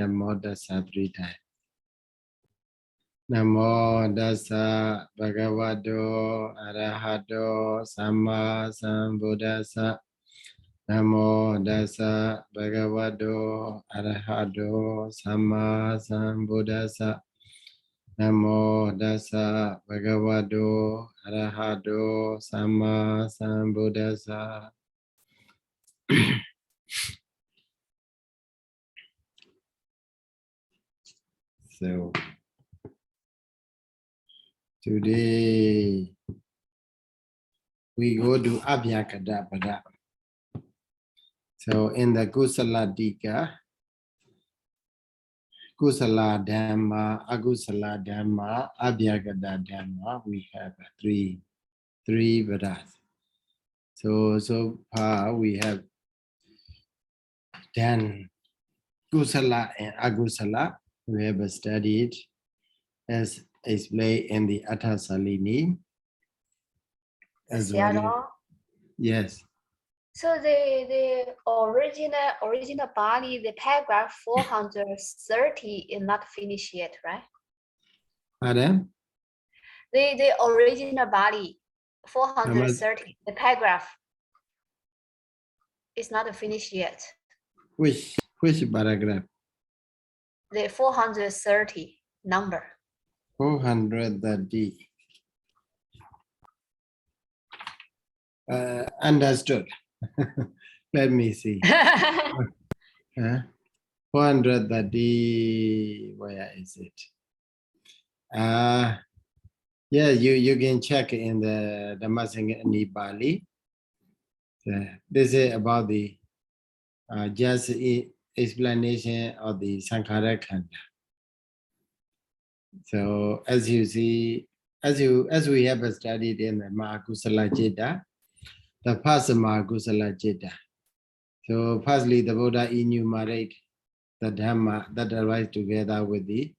Namo Dasa 3 times. Namo Dasa Bhagavato Arahato Samma Sambuddhassa. Namo Dasa Bhagavato Arahato Samma Sambuddhassa. Namo Dasa Bhagavato Arahato Samma Sambuddhassa. So today we go to abyākatavipāko. So in the kusalavipāka, kusala dhamma, akusala dhamma, abyākata dhamma, we have three vadas. So far we have done kusala and akusala. We have studied as explained in the Athasalini. As well. Yes. So the original Pali, the paragraph 430 is not finished yet, right? Pardon? The original Pali 430, the paragraph is not finished yet. Which paragraph? The 430 number. 430. Understood. Let me see. 430. Where is it? Yeah, you can check in the Dhammasaṅgaṇīpāḷi. This is about the just explanation of the Sankhara Khanda. So as you see, as we have studied in the Mahakusala Citta, the first Mahakusala Citta. So firstly, the Buddha enumerated the Dhamma that arise together with the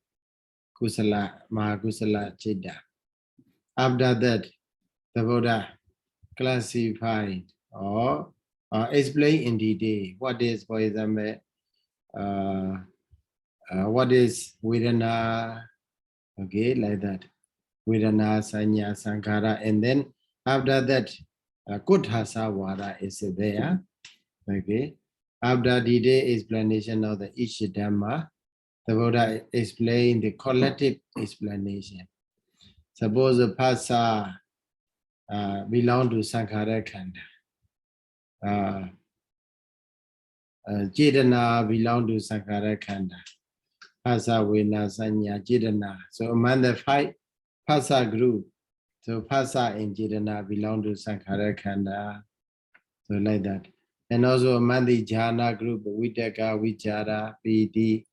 Mahakusala Citta. After that, the Buddha classified or explained in detail what is, for example, what is Vedana, okay, like that. Vedana, Sanya, Sankhara, and then after that, Kuthasa Vada is there, okay. After detailed explanation of the each Dhamma, the Buddha explained the collective explanation. Suppose the Phassa belong to Sankhara Khanda. Cetana belong to Sankhara Khanda. Phassa, Vedana, Sanya, Cetana. So among the 5 Phassa group, so Phassa and Cetana belong to Sankhara Khanda. So like that. And also among the Jhana group, Viṭaka, Vichara, Piti,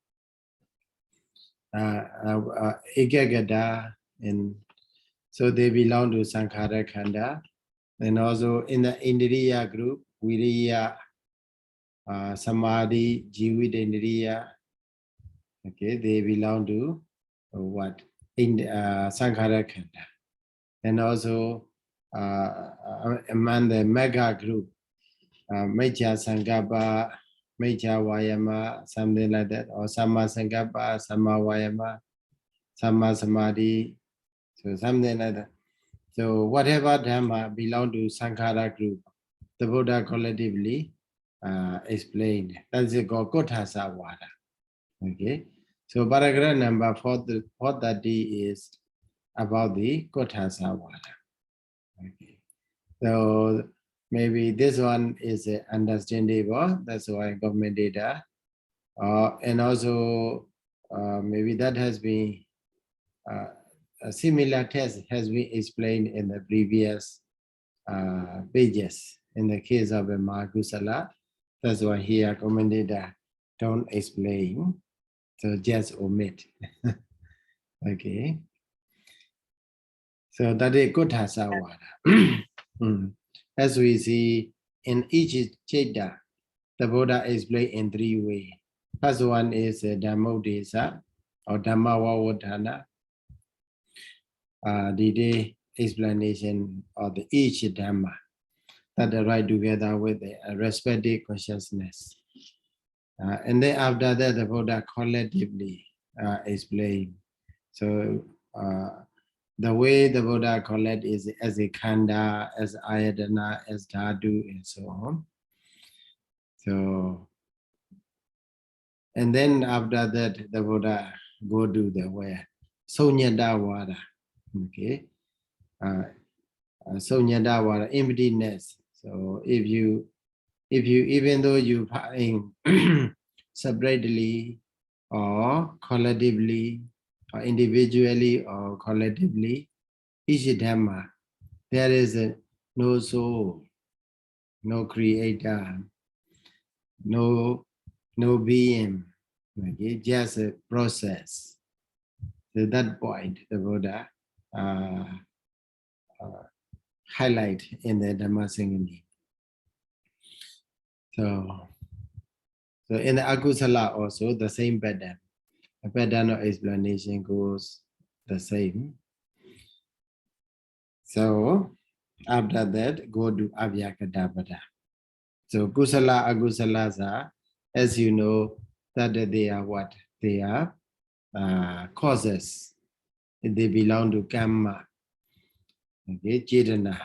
Ekagata, and so they belong to Sankhara Khanda. And also in the Indriya group, Viriya, Samadhi, Jivita Indriya, okay, they belong to what? In Sankhara Khanda. And also among the Mega group, Mecha Sankappa, Mecha Vayama, something like that, or Samma Sankappa, Samma Vayama, Samma Samadhi, so something like that. So whatever Dhamma belong to Sankhara group, the Buddha collectively explained. That's called Kuthasa Vada. Okay. So paragraph number 430 is about the Kuthasa Vada. Okay. So maybe this one is understandable. That's why I commented that. And also maybe that has been a similar test has been explained in the previous pages. In the case of a Mahakusala, that's why here commented that don't explain, so just omit. Okay. So that is Kuthasa Vada. As we see in each citta, the Buddha explained in 3 ways. First one is Dhammodesa or Dhammavavadana. The explanation of the each Dhamma that arise together with the respective consciousness. And then after that, the Buddha collectively explained. So the way the Buddha collect is as a khanda, as ayatana, as dhatu, and so on. So, and then after that, the Buddha go to the where Sunyata Vada. Okay, Sunyata Vada, emptiness. So if you even though you find separately or collectively or individually or collectively, each Dhamma, there is no soul, no creator, no being, okay, just a process. So that point, the Buddha highlight in the Dhammasaṅgaṇī. So in the Akusala also, the same pattern. The pattern of explanation goes the same. So after that, go to abyākatavipāko. So kusala, akusalas are, as you know, that they are what? They are causes. They belong to karma. Okay, cetana.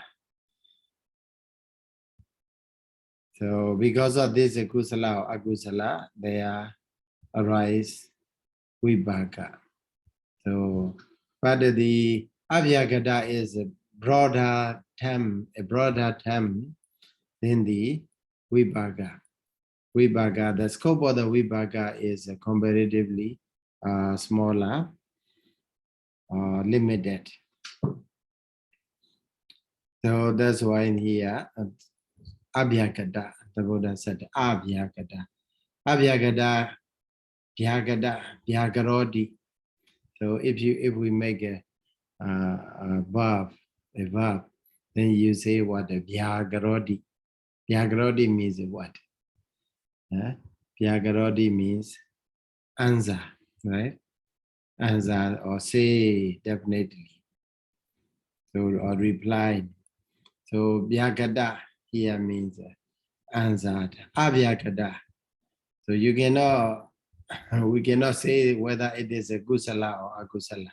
So because of this kusala or akusala, they are arise vipāka. So, but the abyākata is a broader term than the vipāka. Vipāka, the scope of the vipāka is comparatively smaller or limited. So that's why in here, abyākata, the Buddha said abyākata. Abyākata, bhyākata, bhyakaroti. So if we make a verb, then you say what? Bhyakaroti. Bhyakaroti means what? Bhyakaroti means answer, right? Answer or say definitely. So or reply. So bhyakata here means answered. Abhyakata. So you cannot, we cannot say whether it is a kusala or akusala.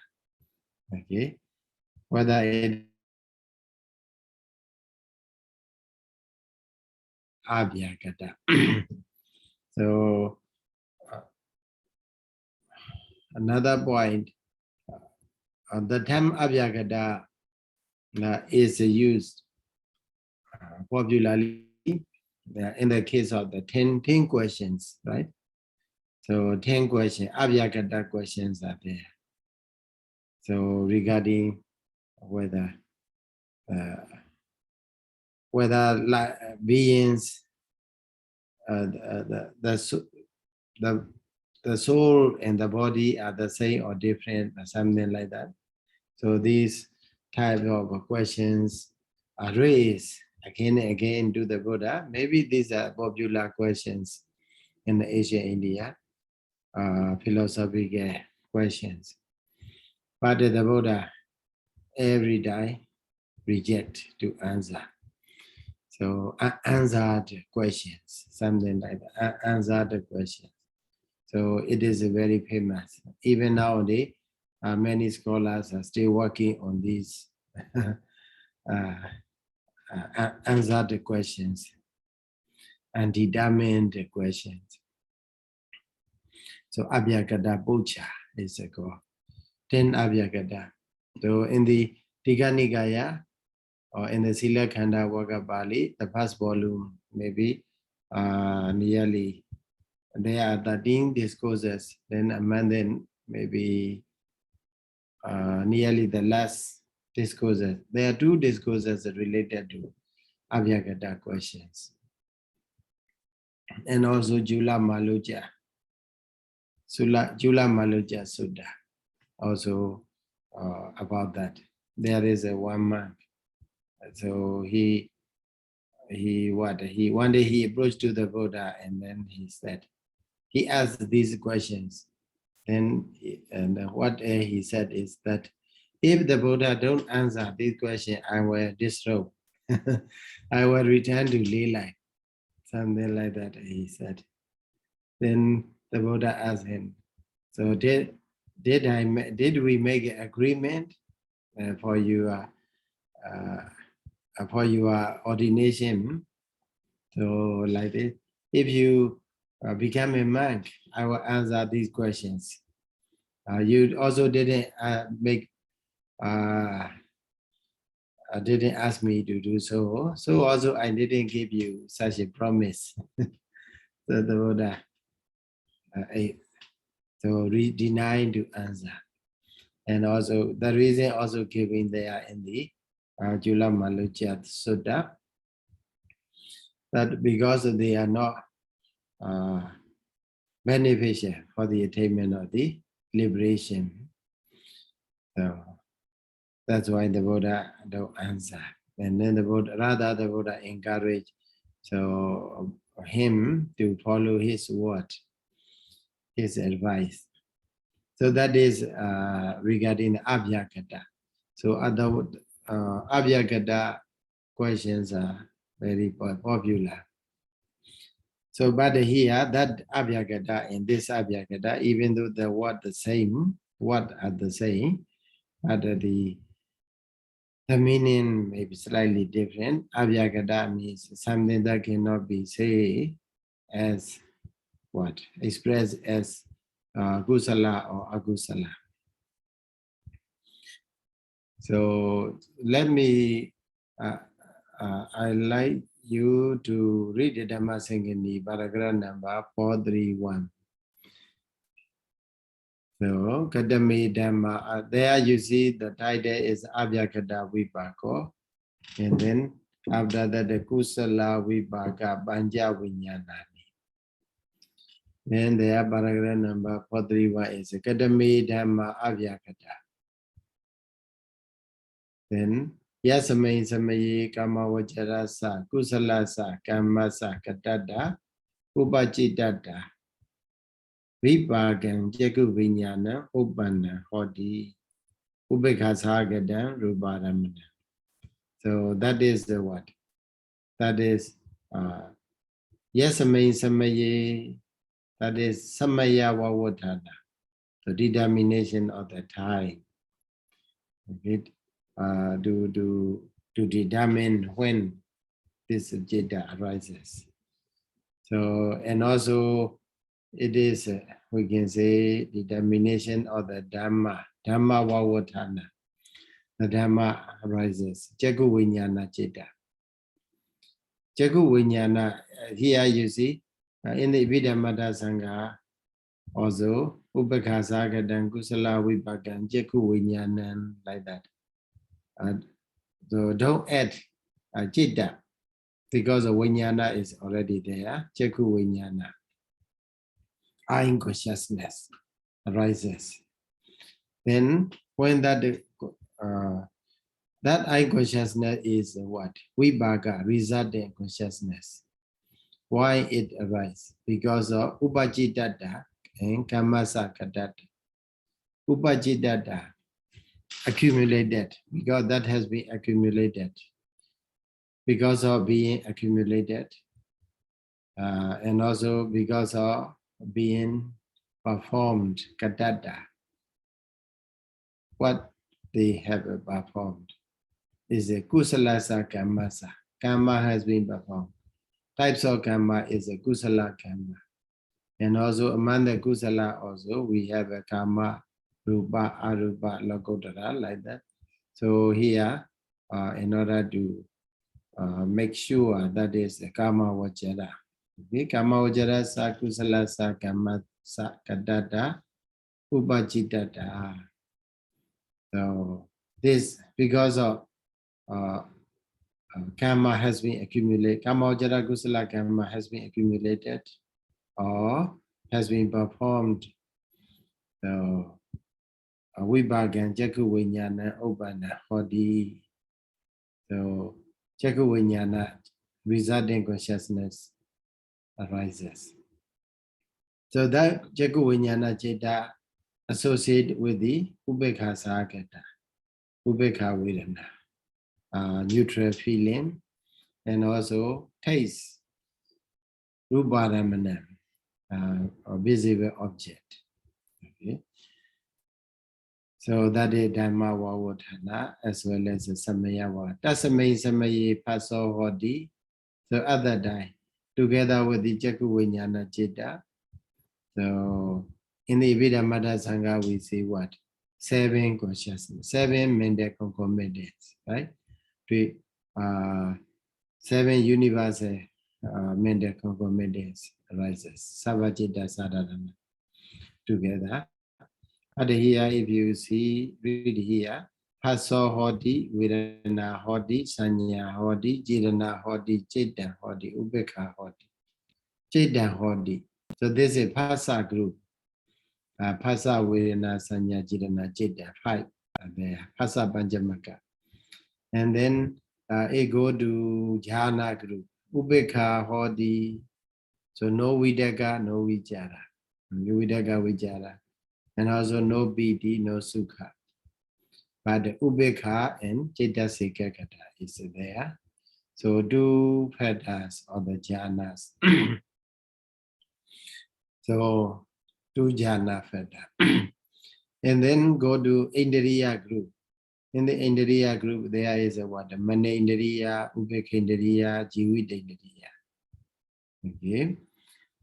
Okay, whether it abyākata. So another point, the term abyākata is used popularly in the case of the 10 questions, right? So 10 questions, abyākata questions are there. So regarding whether beings, the soul and the body are the same or different, or something like that. So these type of questions are raised again and again to the Buddha. Maybe these are popular questions in the Asia, India, philosophical questions. But the Buddha every day reject to answer. So answered questions, something like that, answered questions. So it is very famous. Even nowadays, many scholars are still working on these answered questions and determined questions. So abyākata puja is called 10 abyākata. So in the Tika Nikaya or in the Sila Khanda Waka Pali, the first volume, maybe nearly there are 13 discourses, then amended maybe nearly the last discourses. There are 2 discourses related to abyākata questions. And also Jula Maluja Sutta, also about that. There is a 1 monk. So one day he approached to the Buddha and then he said, he asked these questions. Then and what he said is that if the Buddha don't answer this question, I will disrobe. I will return to lay life. Something like that, he said. Then the Buddha asked him, so did we make an agreement for your ordination? So like this, if you become a monk, I will answer these questions. You also didn't didn't ask me to do so. So also I didn't give you such a promise. So the Buddha denied to answer. And also the reason also given there in the Jula Maluchat Sutta, that because they are not beneficial for the attainment of the liberation. So that's why the Buddha don't answer. And then the Buddha encouraged him to follow his word, his advice. So that is regarding abyākata. So other abyākata questions are very popular. So but here that abyākata and this abyākata, even though the word the same, what are the same, but the meaning may be slightly different. Abyākata means something that cannot be said as what? Expressed as kusala or akusala. So let me, I like you to read the Dhammasaṅgaṇī, paragraph number 431. So, Dhamma, there you see the title is abyākatavipāko, and then after that the kusalavipākapañcaviññāṇāni. Then there paragraph number 431 is Dhamma abyākata. Then Yasamayi samayi kama vajarasa kusalasa kamasa katata upajitata vipākaṃ caviññāṇāni uppanna hoti upekkhasagadam ruparamana. So that is the what? That is Yasamayi samayi, that is samaya vavotana, the determination of the time. Okay. To determine when this jitta arises. So, and also it is, we can say, determination of the Dhamma vavotana. The Dhamma arises. Cakkhu viññāṇa citta. Cakkhu viññāṇa, here you see, in the Abhidhamma Sangha, also, upekkhasagadam kusalavipākaṃ cakkhu viññāṇaṃ, like that. So don't add citta, because the viññāṇa is already there. Cakkhu viññāṇa, eye consciousness arises. Then when that eye consciousness is what? Vipāka, resulting consciousness. Why it arises? Because of upajitata and kamasa katata. Upajitata, accumulated, because that has been accumulated, because of being accumulated, and also because of being performed, katata. What they have performed is a kusalasa kammasa. Karma has been performed. Types of karma is a kusala karma. And also among the kusala also we have a karma rupa, arupa, lakotara, like that. So here, in order to make sure that is the karma vajara. Okay, karma vajara sa kusala sa karma sa kadata upajitata. So this, because of karma has been accumulated, karma vajara kusala karma has been accumulated or has been performed. So vipākaṃ cakkhu viññāṇaṃ uppanna hoti. So cakkhu viññāṇa, resulting consciousness, arises. So that cakkhu viññāṇa citta associated with the upekkhasagadam, upekha vedana, neutral feeling, and also taste, ruparamana. or visible object. Okay. So that is Dhamma Vavotthana as well as the Samaya Vavotthana. Tasamay Samaye Paso Hodi. So other die together with the Jaku Viññāṇa Citta. So in the Abhidhamma Sangha we see what? 7 consciousness, 7 mental concomitants, right? 7 universal mental concomitants arises. Savajita Sadharana together. But here, if you see, read here, Paso Hodi, Vedana Hodi, Sanya Hodi, Jirana Hodi, Citta Hodi, Ubekha Hodi, Citta Hodi. So this is Pasa group. Pasa Vedana Sanya Jirana Citta, 5 are there. Pasa Pañcavamukha. And then it go to Jhana group. Ubekha Hodi. So no Vidaka, no Vichara. No Vidaka, Vichara. And also no Piti, no Sukha. But the Ubekha and Cetasika Kata is there. So 2 fetters or the jhanas. So 2 jhana fetters. And then go to Indriya group. In the Indriya group, there is a what? Mana Indriya, Ubekha Indriya, Jivita Indriya. Okay.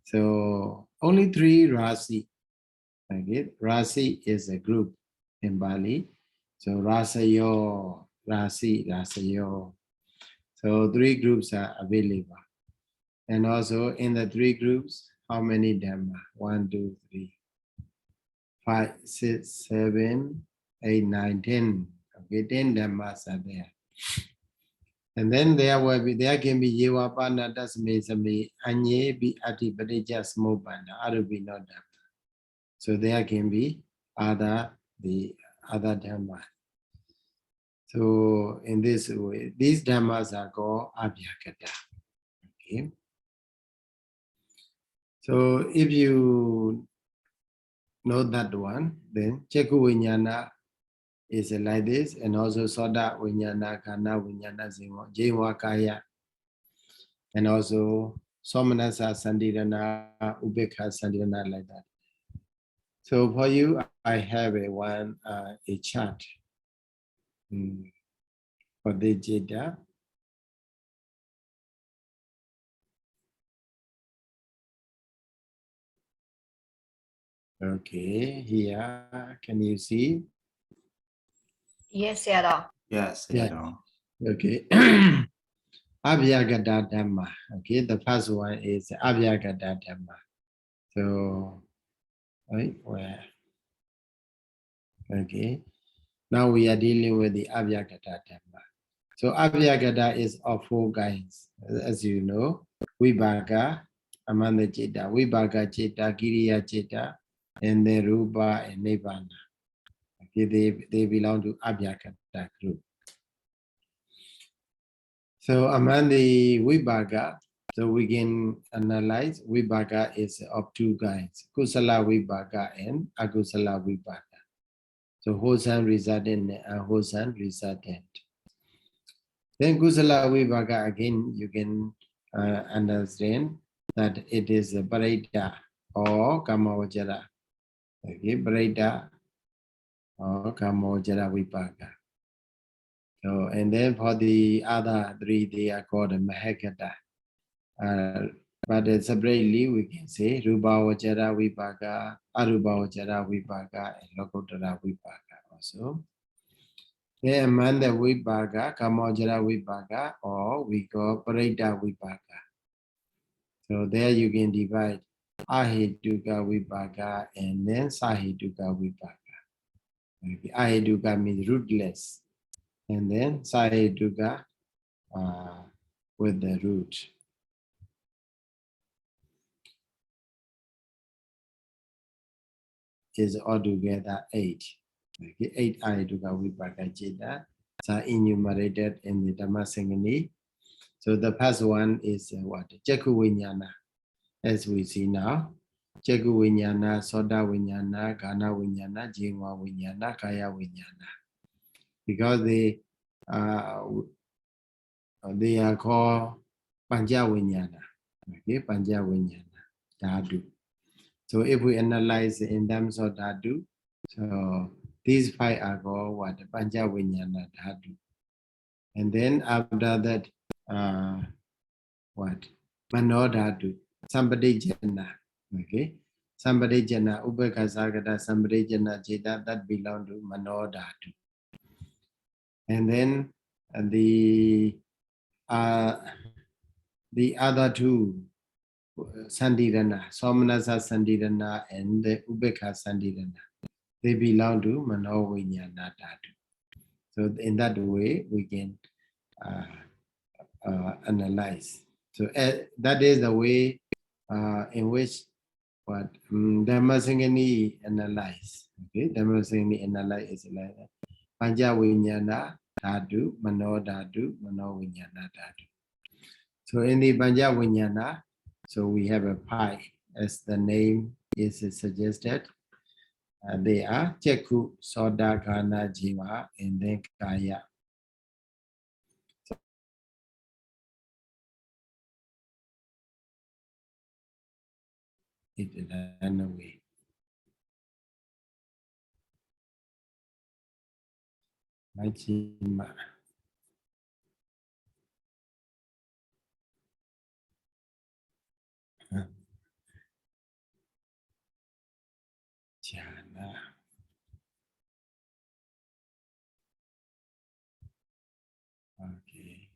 So only 3 Rasi. Okay. Rasi is a group in Bali. So Rasayo, Rasi, Rasayo. So 3 groups are available. And also in the 3 groups, how many Dhamma? 1, 2, 3, 5, 6, 7, 8, 9, 10. Okay, 10 Dhammas are there. And then there can be Yewa Pana Dasme Same Anye Bi Ati Padeja Smopana, Arubi no Dhamma. So there can be other Dhamma. So in this way, these Dhammas are called abyākata. Okay. So if you know that one, then Cakkhu Viññāṇa is like this, and also Soda Viññāṇa, Kana Viññāṇa, Jewa Kaya, and also Somanasa Sandirana, Ubekha Sandirana, like that. So for you, I have a chart for the Jeta. Okay, here, can you see? Yes, Sayadaw. Yes, Sayadaw. Okay. Abyākata Dhamma. Okay, the first one is Abyākata Dhamma. So, right, where? Okay. Now we are dealing with the Abyākata Dhamma. So Abyākata is of 4 kinds. As you know, Vibhaka, Amanda Citta, Vibhaka Citta, Kiriya Citta, and then Rupa and Nibbana. Okay, they belong to Abyākata group. So among the Vibhaka, so we can analyze Vibhaka is of 2 kinds, Kusala Vibhaka and Akusala Vibhaka. So wholesome resultant and wholesome resultant. Then Kusala Vibhaka, again, you can understand that it is a Parita or Kamavajara. Okay, Parita or Kamavajara Vibhaka. So, and then for the other 3, they are called Mahakata. But separately, we can say Rupavajara Vibhaka, Arupavajara Vibhaka, and Lokotara Vibhaka also. Then among the Vibhaka, Kamavajara Vibhaka, or we call Parita Vibhaka. So there you can divide Ahetuka Vibhaka and then Sahetuka Vibhaka. Okay. Ahetuka means rootless. And then Sahetuka with the root. Is altogether 8. Okay, 8 Ahetuka Vibhaka Citta are enumerated in the Dhammasaṅgaṇī. So the first one is what? Cakkhu Viññāṇa, as we see now. Cakkhu Viññāṇa, Soda Viññāṇa, Ghana Viññāṇa, Jewa Viññāṇa, Kaya Viññāṇa. Because they are called Pañcaviññāṇa. Okay, Pañcaviññāṇa, Dhatu. So if we analyze in terms of dhatu, so these 5 are called what? Pañcaviññāṇa dhatu. And then after that, what? Mano dhatu, sampadijana. Okay. Sampadijana, ubekasagata, sampadijana jeta, that belong to mano dhatu. And then the other 2, Sandirana, Somanasa Sandirana and the Ubeka Sandirana, they belong to Manoviññāṇa dhatu. So in that way, we can analyze. So that is the way in which what Dhammasaṅgaṇī analyze. Okay, Dhammasaṅgaṇī analyze is like that. Pañcaviññāṇa dhatu, Mano dhatu, Manoviññāṇa dhatu. So in the Pañcaviññāṇa, so we have a pie, as the name is suggested. They are Cekku, Soda, Ghana, Jiva, and then Kaya. It ran away. Majima. Jhana. Okay.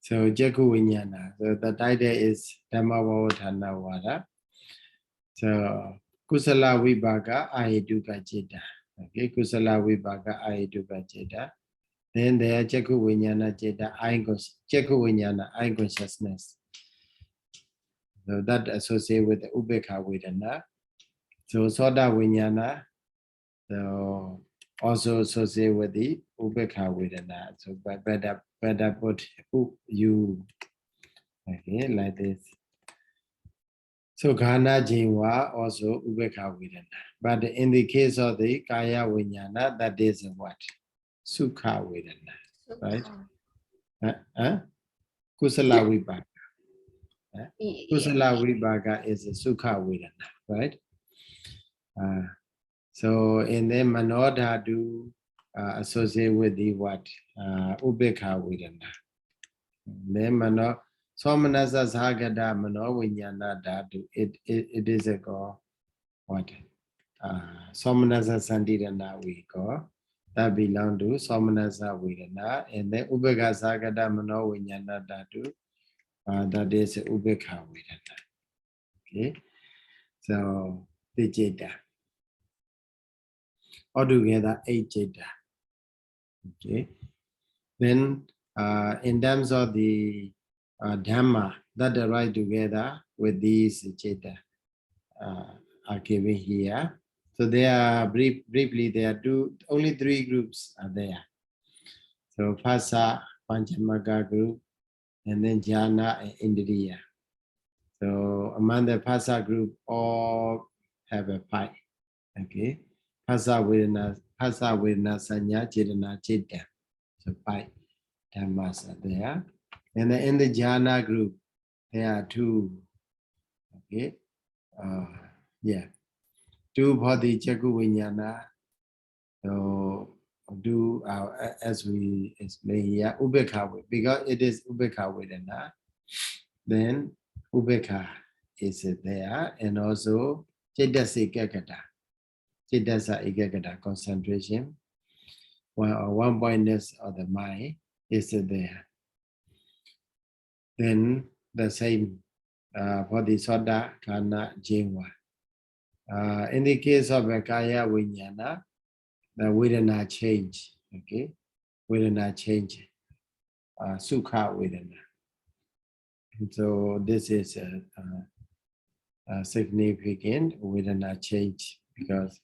So Cekkuviññāṇa. So the title is Dhammavavadhana Vada. So kusalavipāka ahetuka citta. Okay, kusalavipāka ahetuka citta. Then there are Cekkuviññāṇa citta, Cekkuviññāṇa, eye consciousness. So that associated with the ubekha vedana. So Soda Viññāṇa, so also associated with the ubekha vedana. So better put you, okay, like this. So Ghana Jiva also ubekha vedana. But in the case of the Kaya Viññāṇa, that is what? Sukha vedana, right? Kusalavipāka. Kusalavipāka is a sukha vedana, right? So in the Mano dhatu associated with the what? Ubekha vedana. Then Mano Somanasa Sagada Manoviññāṇa dhatu. It is a call what? Somanasa Sandirana we call. That belong to Somanasa vedana. And then Ubekha Sagada Manoviññāṇa dhatu. That is ubekha vedana. Okay. So the jeta. Altogether 8 jeta. Okay. Then in terms of the Dhamma that arise together with these jeta are given here. So they are briefly there are only 3 groups are there. So Phassa, Pañcamaka group, and then Jhana and Indriya. So among the Phassa group, all have a pie. Okay. Phassa Vedana Sanya Cetana Citta. So 5 dhammas are there. And then in the Jhana group, there are 2. Okay. 2 for the Cekkuviññāṇa. So do as we explain here, ubekha, because it is ubekha vedana. Then ubekha is there, and also Cettasa ekagata, concentration, one pointness of the mind is there. Then the same for the Soda, Ghana, Jiva. In the case of Kaya Viññāṇa, the Vedana change, okay? Vedana change, Sukha Vedana. So this is a significant Vedana change because,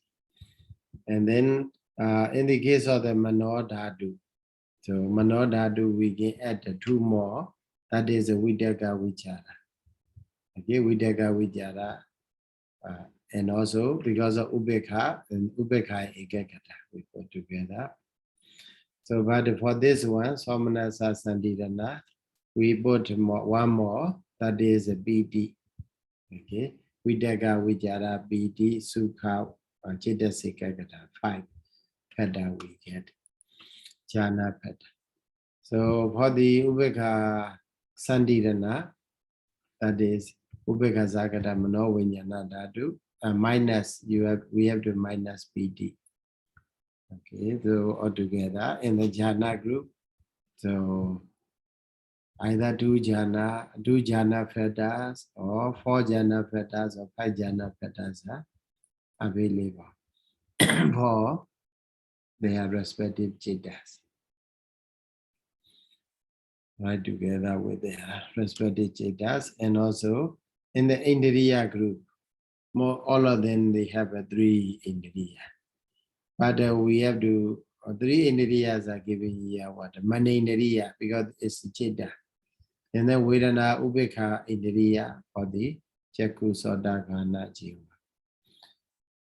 and then in the case of the Mano dhatu, so Mano dhatu we can add 2 more, that is a Vidaka Vichara. Okay, Vidaka Vichara. And also because of ubekha and ubekha ekagata, we put together. So, but for this one, Somanasa Sandirana, we put one more, that is a BD. Okay, Vidaka, Vijara, Piti, Sukha, Chitasika Kata, 5 Kata we get. Jhana Kata. So for the Ubeka Sandhirana, that is Ubeka Zakata Mano Vinyana Dhatu, minus we have to minus PD. Okay, so all together in the jhana group, so either 2 jhana fetas or 4 jhana fetas or 5 jhana fetas are available for their respective jhanas. Right, together with their respective jhanas, and also in the Indriya group, all of them they have 3 Indriya. But we have to 3 Indriyas are given here what Mani Indriya because it's Chitta. And then Vedana Ubekha Indriya for the Chakku Soda Ghana Jiva.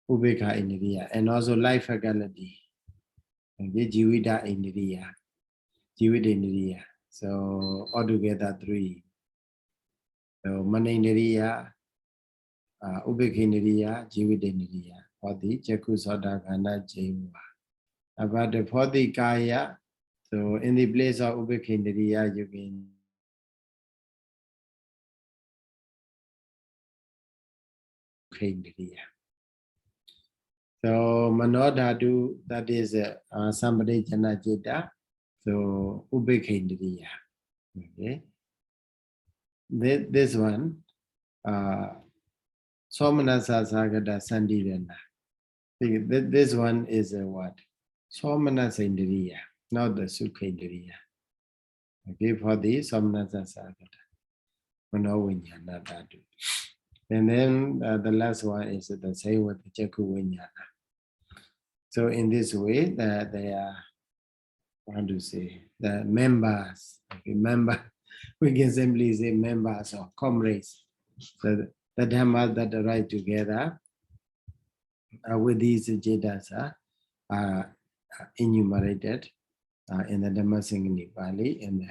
Ubekha Indriya. And also life faculty. Okay, Jivita Indriya. Jivita Indriya. So altogether 3. So Mani Indriya, Ubekha Indriya, Jivita Indriya for the Chakku Soda Ghana Jiva. But for the Kaya, so in the place of Ubekha Indriya, you can Indriya. So Manodhatu, that is somebody Jana Jita, so Ubekha Indriya. Okay. This one, Somanasa Sagata Sandhirana. This one is what? Somanasa Indriya, not the Sukha Indriya. Okay, for the Somanasa Sagata. Manovinyana Dhatu. And then the last one is the same with the Chakku Vinyana. So in this way, they are, how to say, the members, okay, we can simply say members or comrades. So the Dhammas that arrive together with these jhanas are enumerated in the Dhammasaṅgaṇīpāḷi and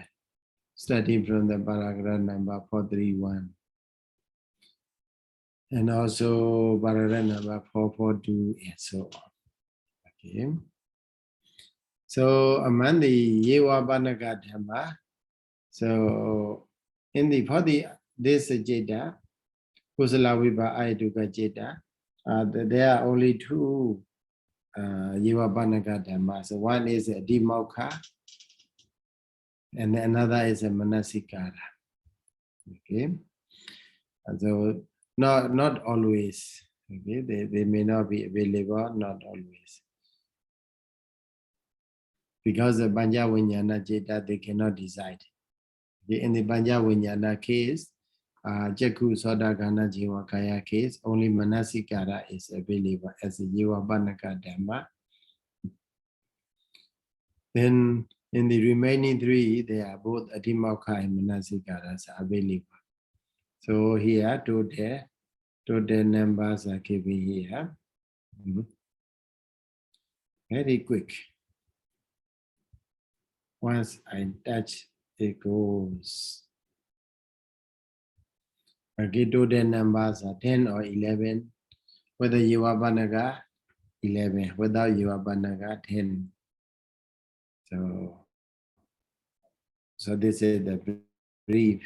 starting from the paragraph number 431. And also paragraph number 442 and so on. Okay. So among the Yewa Banaka Dhamma, so in the for this jeta, kusalavipāka jeta, there are only 2 Yewa Banaka Dhamma. So one is a Dhammasaṅgaṇī and another is a Manasikara. Okay. So not always. Okay, they may not be available, not always. Because the Banja Vinyana Jeta, they cannot decide. In the Banja Vinyana case, Chakku Soda Ghana Jiva Kaya case, only Manasikara is available as a Yewa Banaka Dhamma. Then in the remaining 3, they are both Dhammasaṅgaṇī and Manasikaras available. So here, total numbers are given here. Very quick. Once I touch, it goes. Okay, total numbers are 10 or 11. Whether you are Banaga, 11. Without you are Banaga, 10. So this is the brief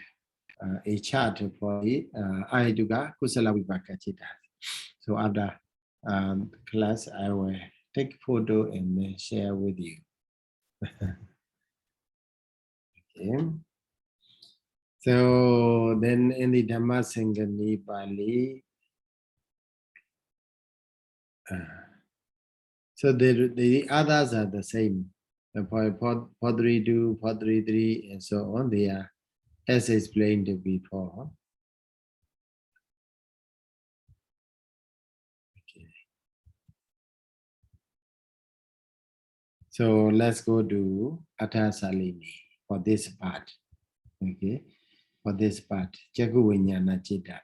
a chart for the Ahiduka kusalavipāka citta. So after class, I will take photo and share with you. Okay. So then in the Dhammasaṅgaṇīpāḷi, so the others are the same. The 432, 433, and so on. They are as explained before. Okay. So let's go to Attasalini for this part. Okay, for this part, Chakku Viññāṇa Citta.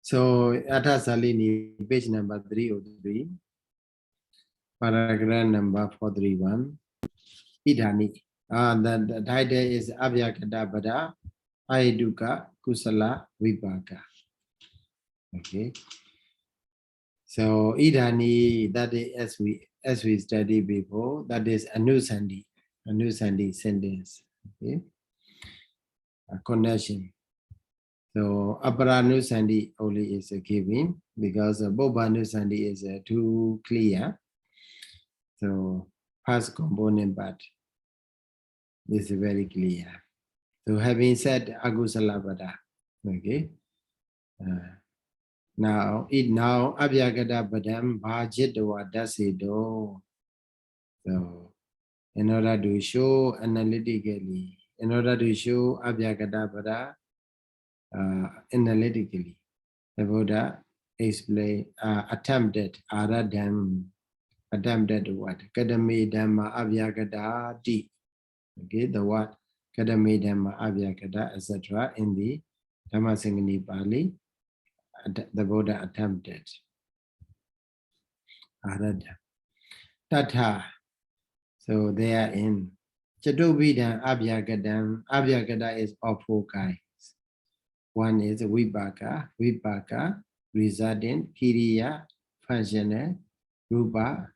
So Attasalini, page number 303, paragraph number 431. Idhani. The title is abyākatavipāko, Ahiduka kusalavipāka. Okay. So idani, that is as we studied before, that is anusandi sentence. Okay. A connection. So aparanusandi only is given because bobanusandi is too clear. So first component part is very clear. So having said agusalabada, okay. Now abyākatavipāko bhajitwa dasido. So in order to show analytically, in order to show abyākatavipāko analytically, the Buddha explained, attempted what? Kadame dhamma abyākatati. Okay, the word kadame dhamma abyākata, etc. in the Dhammasaṅgaṇīpāḷi, the Buddha attempted. Arada. Tatha. So they are in cittuppādakaṇḍaṃ abyākataṃ. Abyākata is of four kinds. One is vipāka, resultant, kiriya, functional, rupa,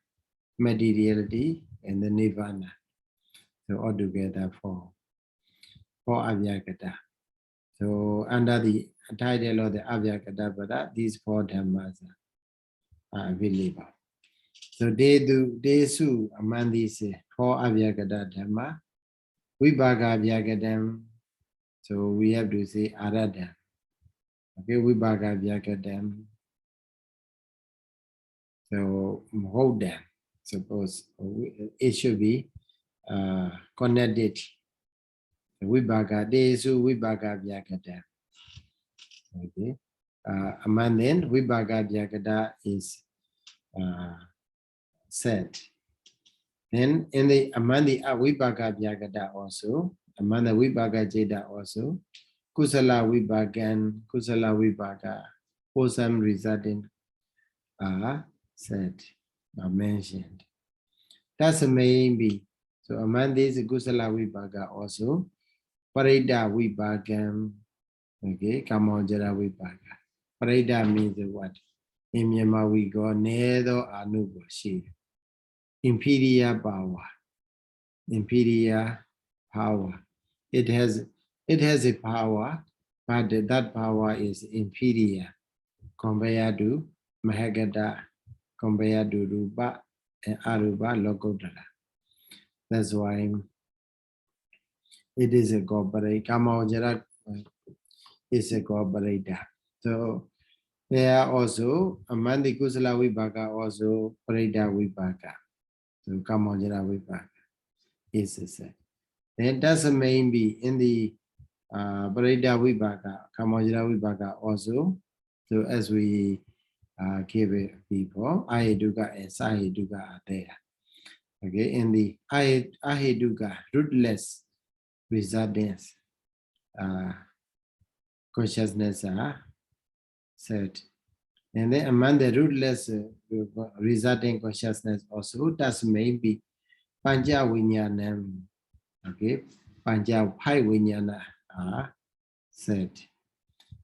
materiality, and the nirvana. So altogether four abyākata. So under the title of the Abyākatavipāko, these four dhammas are available. So they sue among these four abyākata dhamma, vipāka abyākataṃ. So we have to say arada. Okay, vipāka abyākataṃ. So hold them. Suppose it should be connected. Vipāka, desu vipāka abyākataṃ. Okay. Among then vipāka abyākata is said. Then in the among the vipāka abyākata also, among the vipāka jeta also, kusalavipāka, wholesome resultant are said, are mentioned. That's the main be. So among these kusalavipāka also, parida vipākam, okay, kamojara vipāka. Parida means what? In Myanmar we go nedo anubo shi. Inferior power. It has a power, but that power is inferior compared to Mahagata, compared to Rupa and Arupa Lokottara. That's why it is a corporate. Kamojara is a cooperator. So there are also among the kusalavipāka also parida vipāka. So kamojara vipāka is the same. Then that's the main be in the parida vipāka, kamojara vipāka also. So as we gave it before, aheduka and saheduka are there. Okay, in the aheduka, rootless resultants, consciousness are said. And then among the rootless resulting consciousness also, that's maybe pañcaviññāṇāni. Okay, pañca five viññāṇa are said.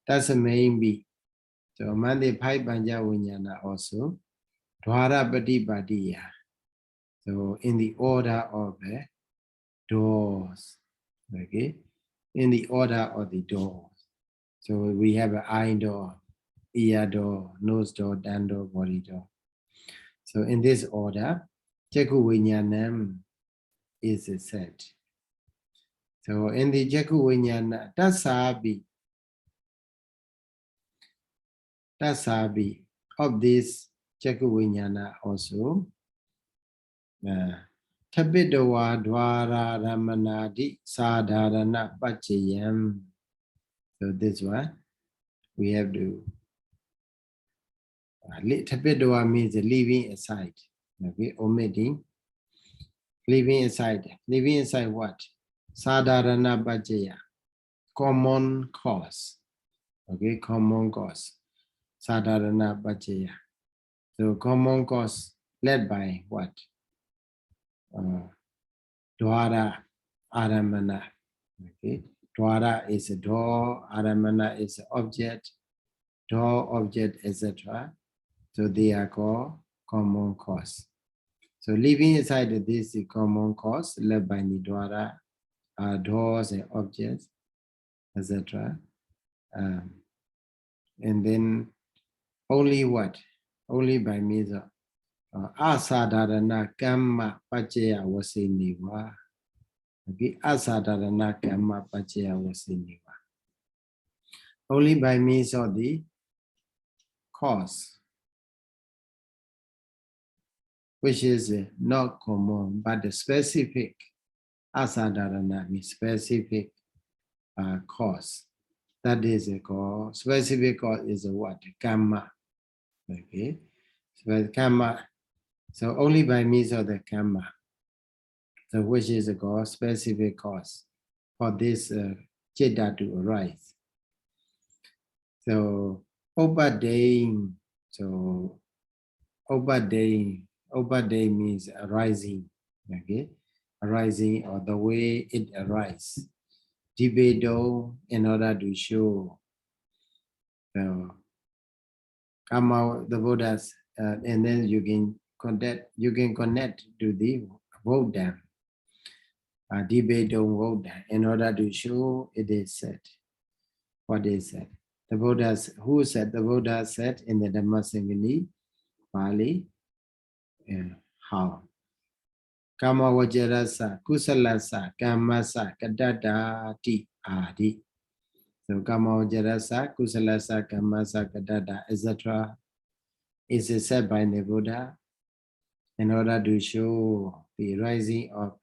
That's the main be. So among the five pañcaviññāṇa also, dvara patipadiya. So in the order of the doors. Okay, in the order of the doors. So we have an eye door, ear door, nose door, tongue door, body door. So in this order, Jaku Viññāṇam is said. So in the Jaku Viññāṇa, Tasabi of this Jaku Viññāṇa also, Tapidawa Dvara Ramanadi Sadharana Pachayam. So this one we have to Tapidawa means leaving aside. Okay, omitting. Leaving aside. Leaving aside what? Sadharana Pachaya. Common cause. Okay, common cause. Sadharana Pachaya. So common cause led by what? Dvara Aramana. Okay. Dwara is a door, Aramana is an object, door, object, etc. So they are called common cause. So living inside this common cause led by Nidwara are doors and objects, etc. And then only what? Only by means of asadharana kamma pacaya vasiniva. Okay, asadharana kamma pacaya vasiniva. Only by means of the cause, which is not common, but the specific. Asadharana means specific cause. That is called specific cause is what? Karma. Okay, so karma. So only by means of the karma, so which is called specific cause for this citta to arise. So obadain. So obadain means arising. Okay, arising or the way it arises. Dibedo in order to show the karma, the Buddhas, and then you can connect to the Buddha. Dibedo Buddha in order to show it is said. What is said? The Buddhas, who said? The Buddha said in the Dhammasaṅgaṇī Pāli. How? Kama vajarasa, kusalasa, kamasa, kadadati, adi. So kama vajarasa, kusalasa, kamasa, kadada, etc. is said by the Buddha in order to show the rising of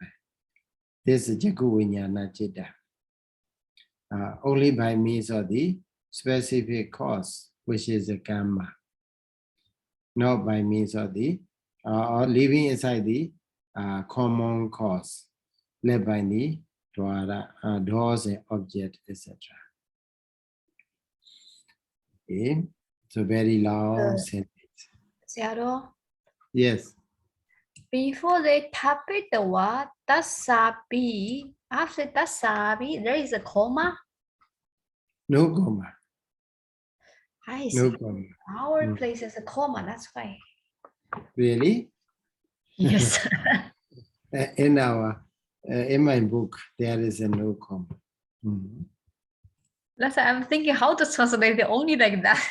this jaku viññāṇa citta. Only by means of the specific cause, which is the karma. Not by means of the or living inside the common cause led by the doors and object, etc. Okay, so very long sentence. Sayadaw, Yes. before they topic the word tasabi, after tasabi, there is a comma. No comma. I see. No comma. Our place is a comma, that's why. Really? Yes. In my book, there is a no comma. That's why I'm thinking how to translate it only like that.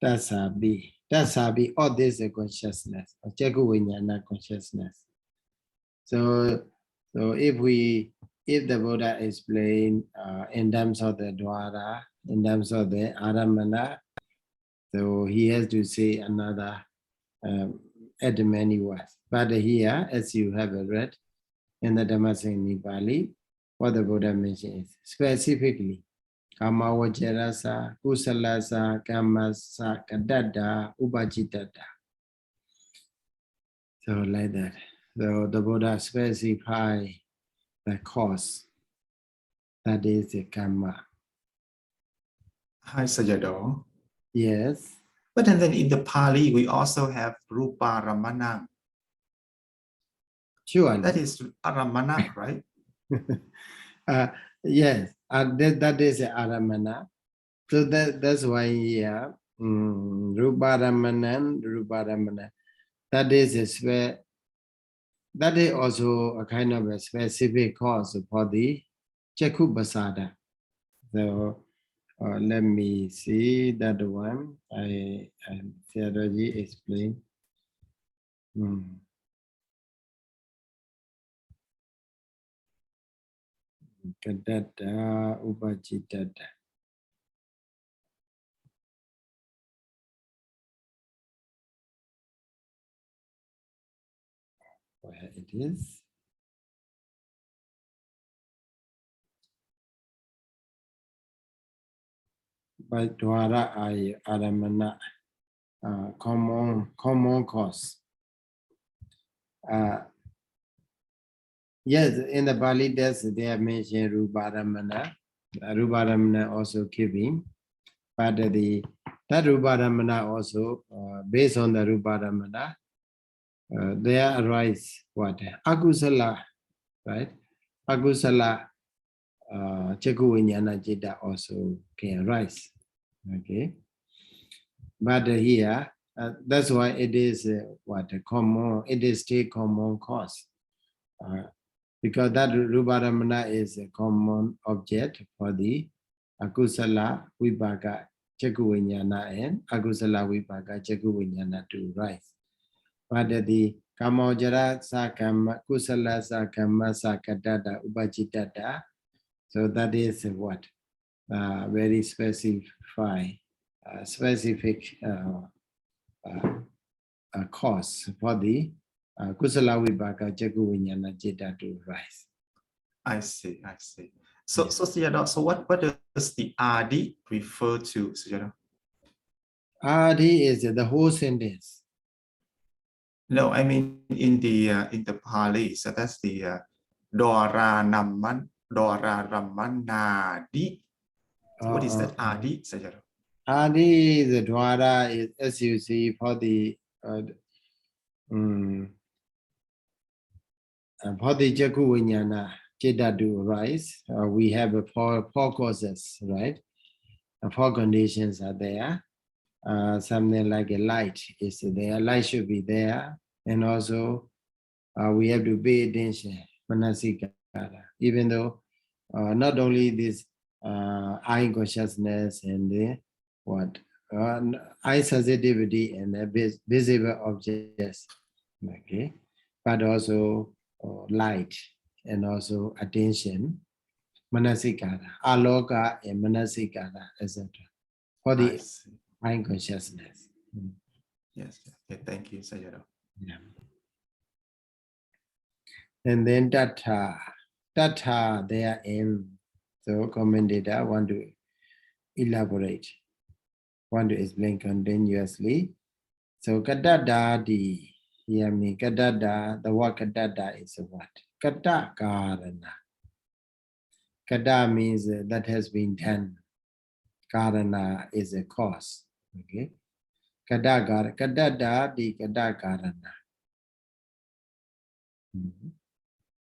Tasabi. Tasabi, all this is consciousness, jaku viññāṇa consciousness. So if the Buddha explained in terms of the dwara, in terms of the aramana, so he has to say another add many words. But here, as you have read in the Dhammasaṅgaṇīpāḷi, what the Buddha mentioned is specifically kama vajarasa, kusalasa, kamasa, kadada, upajitata. So like that. So the Buddha specify the cause, that is the karma. Hi, Sayadaw. Yes. But then in the Pali, we also have Rupa Ramana. Sure. That is Aramana, right? Yes, that is aramana. So that's why here, Rupa Ramana. That is also a kind of a specific cause for the Jaku Basada. So let me see that one. I Sayadaw explained. Kadada upajitata. Where it is? By dwara aramana, common cause. Yes, in the Pali text they have mentioned Ruparamana. Ruparamana also giving, but that Ruparamana also based on the Ruparamana, there arise what? Akusala, right? Akusala Chekuviññāṇa Citta also can rise. Okay, but here that's why it is what a common. It is still common cause because that Ruparamana is a common object for the akusala vipaka chekuviññāṇa and akusala vipaka chekuviññāṇa to rise. But the kamojara sakama kusala sakama sakadada upachitata. So that is what very specific cause for the kusala vipaka chekuviññāṇa citta to rise. I see. So, Sayadaw, so what does the adi refer to, Sayadaw? Adi is the whole sentence. No, I mean in the Pali, so that's the Dwaramanadi. What is that adi, Sayadaw? Adi is the dwara is, as you see, for the chekuviññāṇa citta to rise. We have four causes, right? 4 conditions are there. Something like a light is there. Light should be there, and also we have to pay attention, manasikara. Even though not only this eye consciousness and the eye sensitivity and the visible objects, okay, but also light and also attention, manasikara, aloka and manasikara, etc. For the eye consciousness. Yes. Okay, thank you, Sayadaw. Yeah. And then tattha therein. So commentator want to elaborate, want to explain continuously. So kadadadi, here means kadada, the word kadada is what? Kata karana. Kada means that has been done. Karana is a cause. Okay. Kadada di kada karana.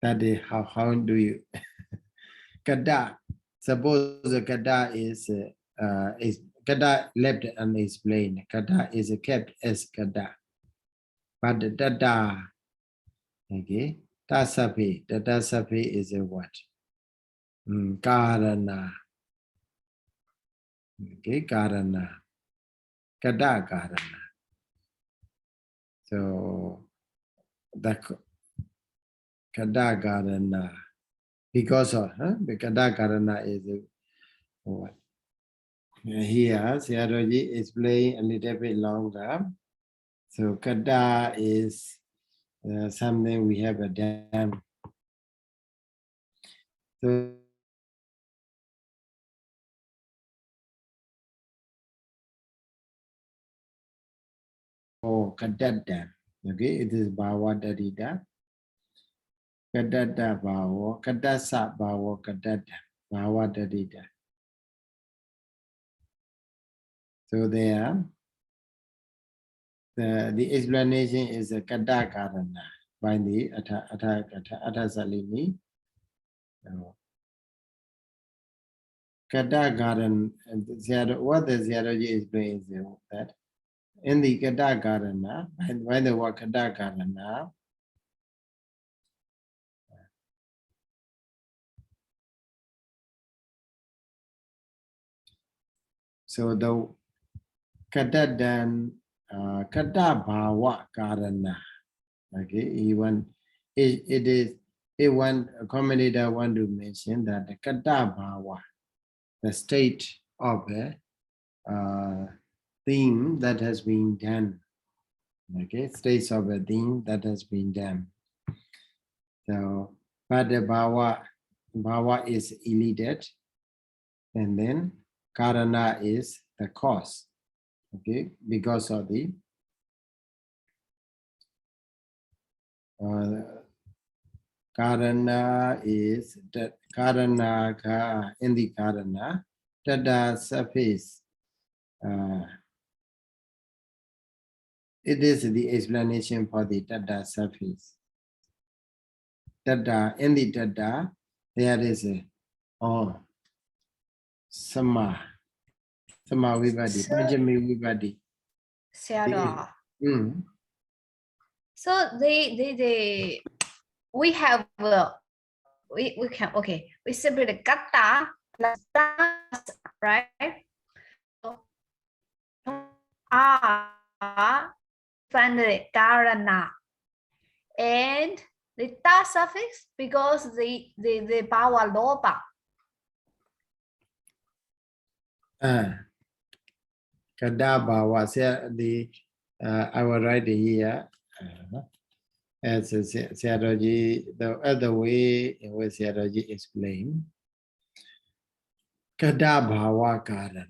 That is how do you kada? Suppose the kada is kada left unexplained. Kada is kept as kada. But the dada, okay, tasapi is a what? Karana. Okay, karana. Kada karana. So the kada karana, because of the kada karana is what? Here, Sayadaw explain a little bit longer. So kada is something we have a dam. So kadada, okay, it is bhava dadida. Kadada bhava, kadasa bhava kadada, bhava dadida. So there, the explanation is a kada karana by the Atasalini. Kada karan, what the Sayadaw explains is that in the kada karana, by the word kada karana, so the kadadan kada bhava karana, okay, even it is one commentator want to mention that the kada bhava, the state of a thing that has been done, okay, states of a thing that has been done. So but the bhava is elided, and then karana is the cause, okay, because of the karana is that karana ka in the karana tada surface. It is the explanation for the tada surface. Tada, in the tada, there is Oh, Sama Vibhadi, So, Panchami Vibhadi. Sayadaw. Mm. So we have we can okay, we simply the kata plus das, right? So are find the karana and the ta suffix because the power lopa. Kadabhawa, I will write here as Sayadaw, the other way in which Sayadaw explained. Kadabhawa Karana.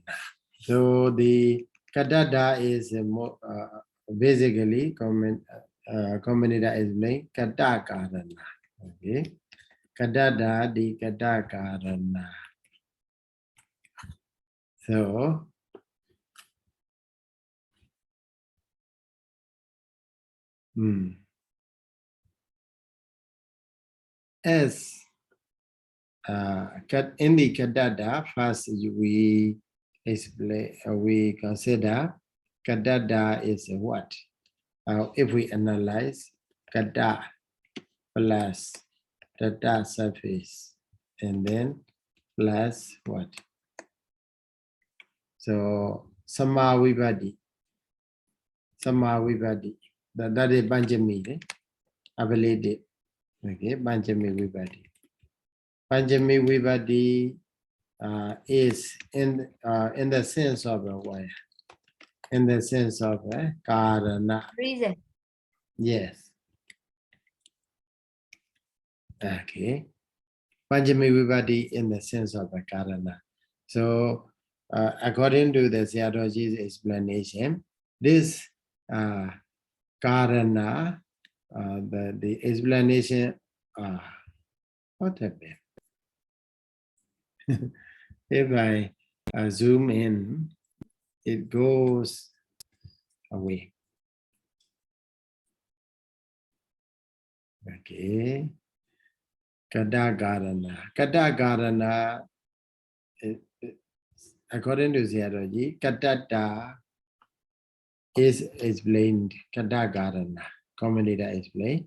So the Kadada is basically Commentator explained Kada Karana. Okay. Kadada di Kada Karana. So as in the Kadada, first we explain, we consider Kadada is what? If we analyze Kada plus Dada surface and then plus what? So Sama Vibhadi. That is Panchami, ability. Okay, Panchami Vibhadi. Panchami Vibhadi is in the sense of what? In the sense of Karana. Reason. Yes. Okay. Panchami Vibhadi in the sense of the Karana. So according to the Sayadaw's explanation, this Karana, the explanation, what happened? If I zoom in, it goes away. Okay. Kadagarana, according to Sayadaw, Kadada is explained, Kadagarana, commentator explained,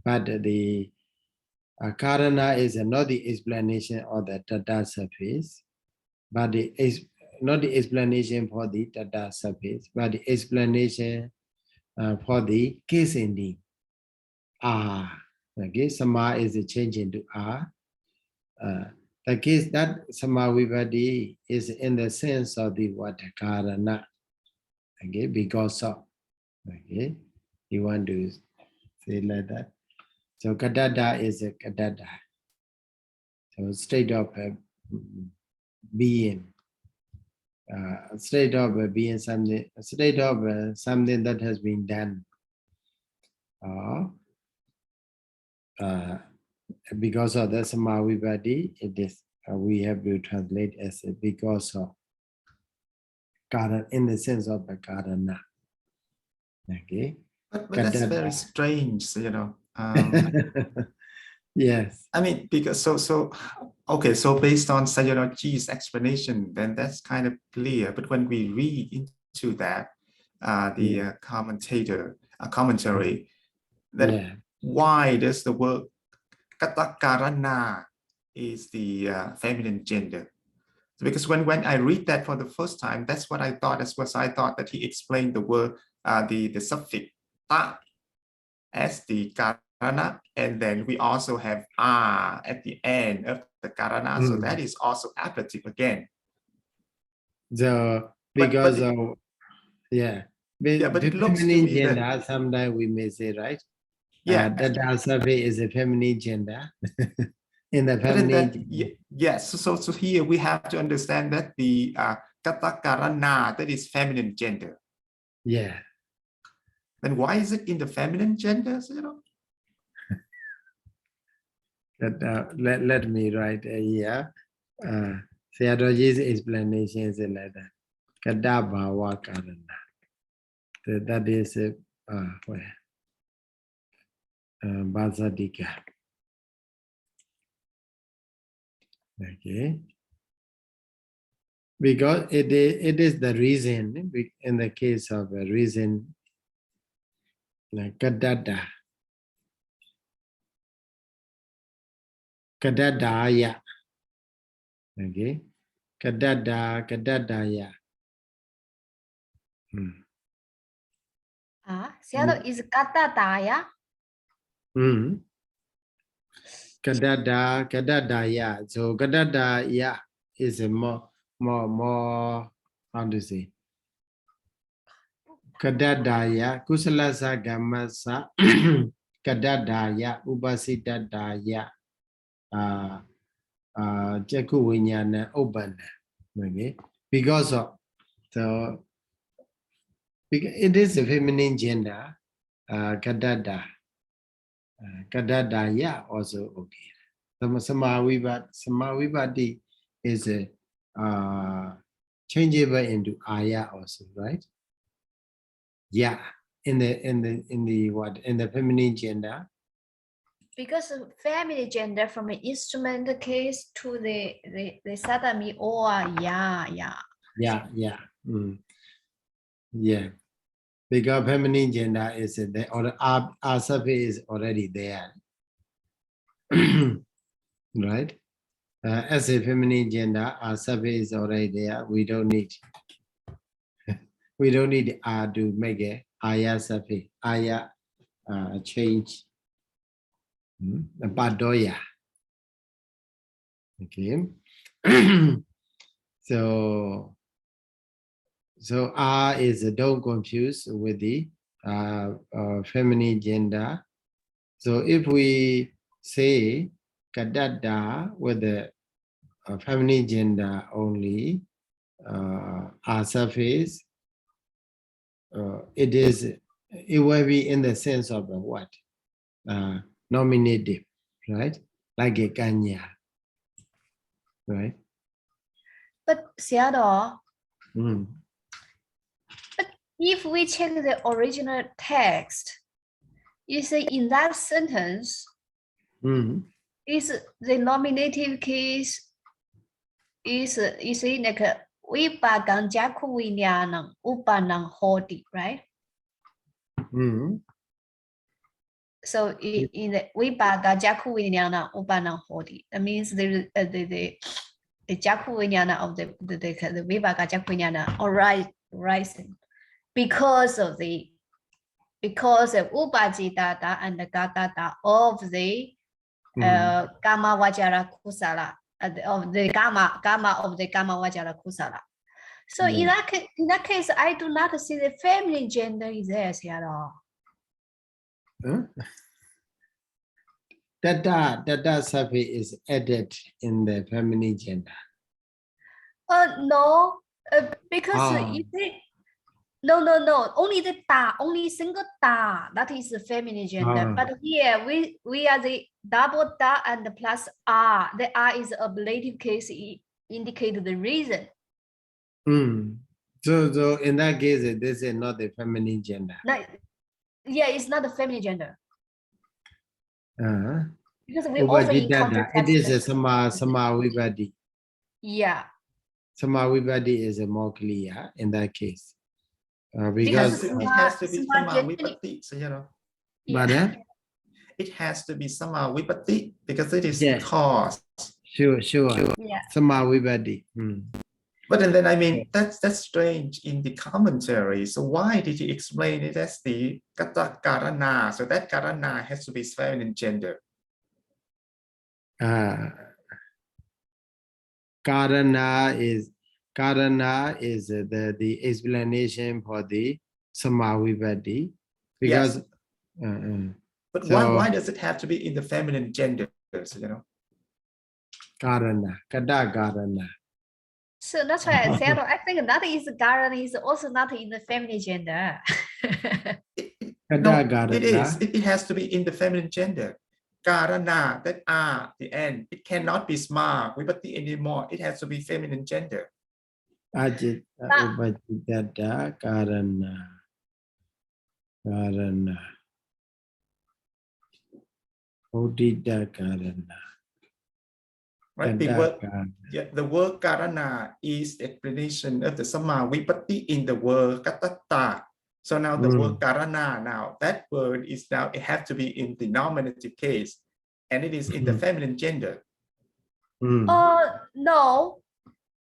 but the Karana is not the explanation of the Dada surface, but not the explanation for the Dada surface, but the explanation for the case ending. Okay, Sama is a change into the case that Sama Vibhadi is in the sense of the what Karana. Okay, because of. Okay, you want to say like that. So Kadada is a Kadada. So state of being. State of being something, state of something that has been done. Because of the Sama Vibhadi, it is we have to translate as because of Karana, in the sense of the Karana. Okay. But that's very strange, you know. Yes. I mean, because okay, so based on Sayadaw's explanation, then that's kind of clear. But when we read into that, the commentary, that why does the word katakarana is the feminine gender? Because when I read that for the first time, that's what I thought. That's what I thought, that he explained the word, the suffix ta as the karana, and then we also have at the end of the karana, so that is also ablative again. So because of but it looks to me gender, that sometimes we may say, right? That survey is a feminine gender. In the feminine. Yes, so here we have to understand that the katakarana, that is feminine gender. Yeah. Then why is it in the feminine gender? You know. Let me write here. Sayadaw's explanation is like that. Kadabhawa Karana. That is Bhasadika. Okay. Because it is the reason, in the case of a reason, like kadada, kadadaya. Okay. Kadadaya. Sayadaw is katadaya. Kadadaya. So kadadaya is a more, how to say? Kadadaya, kusalasa gamasa, kadadaya, upasidadaya, jaku viññāṇa obbana. Okay, because of it is a feminine gender, kadadaya also okay. Samavipati is changeable into aya also, right? Yeah, in the what, in the feminine gender. Because of feminine gender from the instrument case to the sadami or yeah. Yeah, because feminine gender is there, or our surface is already there. Right? As a feminine gender, our surface is already there. We don't need to make a aya surface, aya change. Padoya. Okay. So R is don't confuse with the feminine gender. So if we say kadada with the feminine gender only, R surface, it will be in the sense of the what? Nominative, right? Like a kanya, right? But Sayadaw, but if we check the original text, you say in that sentence, is the nominative case is like a vipākañcaviññāṇāni upanaṁ hoti, right? So in the vipākañcaviññāṇāni upanaṁ hoti, that means the caviññāṇa of the vipākañcaviññāṇa arising because of upajitata and the gatata of the kama vajara kusala, of the kama of the kama vajara kusala. So in that case, I do not see the feminine gender is there at all. That surface is added in the feminine gender. No, because you see, no. Only the ta, only single ta, that is the feminine gender. But here we are the double ta and the plus r. The r is ablative case, indicate the reason. So in that case, this is not the feminine gender. No, yeah, it's not the feminine gender. Because we also encounter it is a samavipati. Yeah. Samavipati is a more clear in that case. Because it has to be samavipati, But it has to be samavipati because it is cause. Sure. Yeah. Samavipati. But then I mean that's strange in the commentary. So why did he explain it as the katakarana? So that karana has to be feminine gender. Karana is the explanation for the samavipati, because but why does it have to be in the feminine gender? Karana, kadakarana. So that's why I said I think that is karana is also not in the feminine gender. No, it is. It has to be in the feminine gender. Karana, that R, the end, it cannot be smart vipati anymore. It has to be feminine gender. Ajit upajitata karana. Odita karana. Right? The word karana is explanation of the Samma Vipatti in the word katatta. So now the word karana, now that word is now, it has to be in the nominative case, and it is in the feminine gender. No,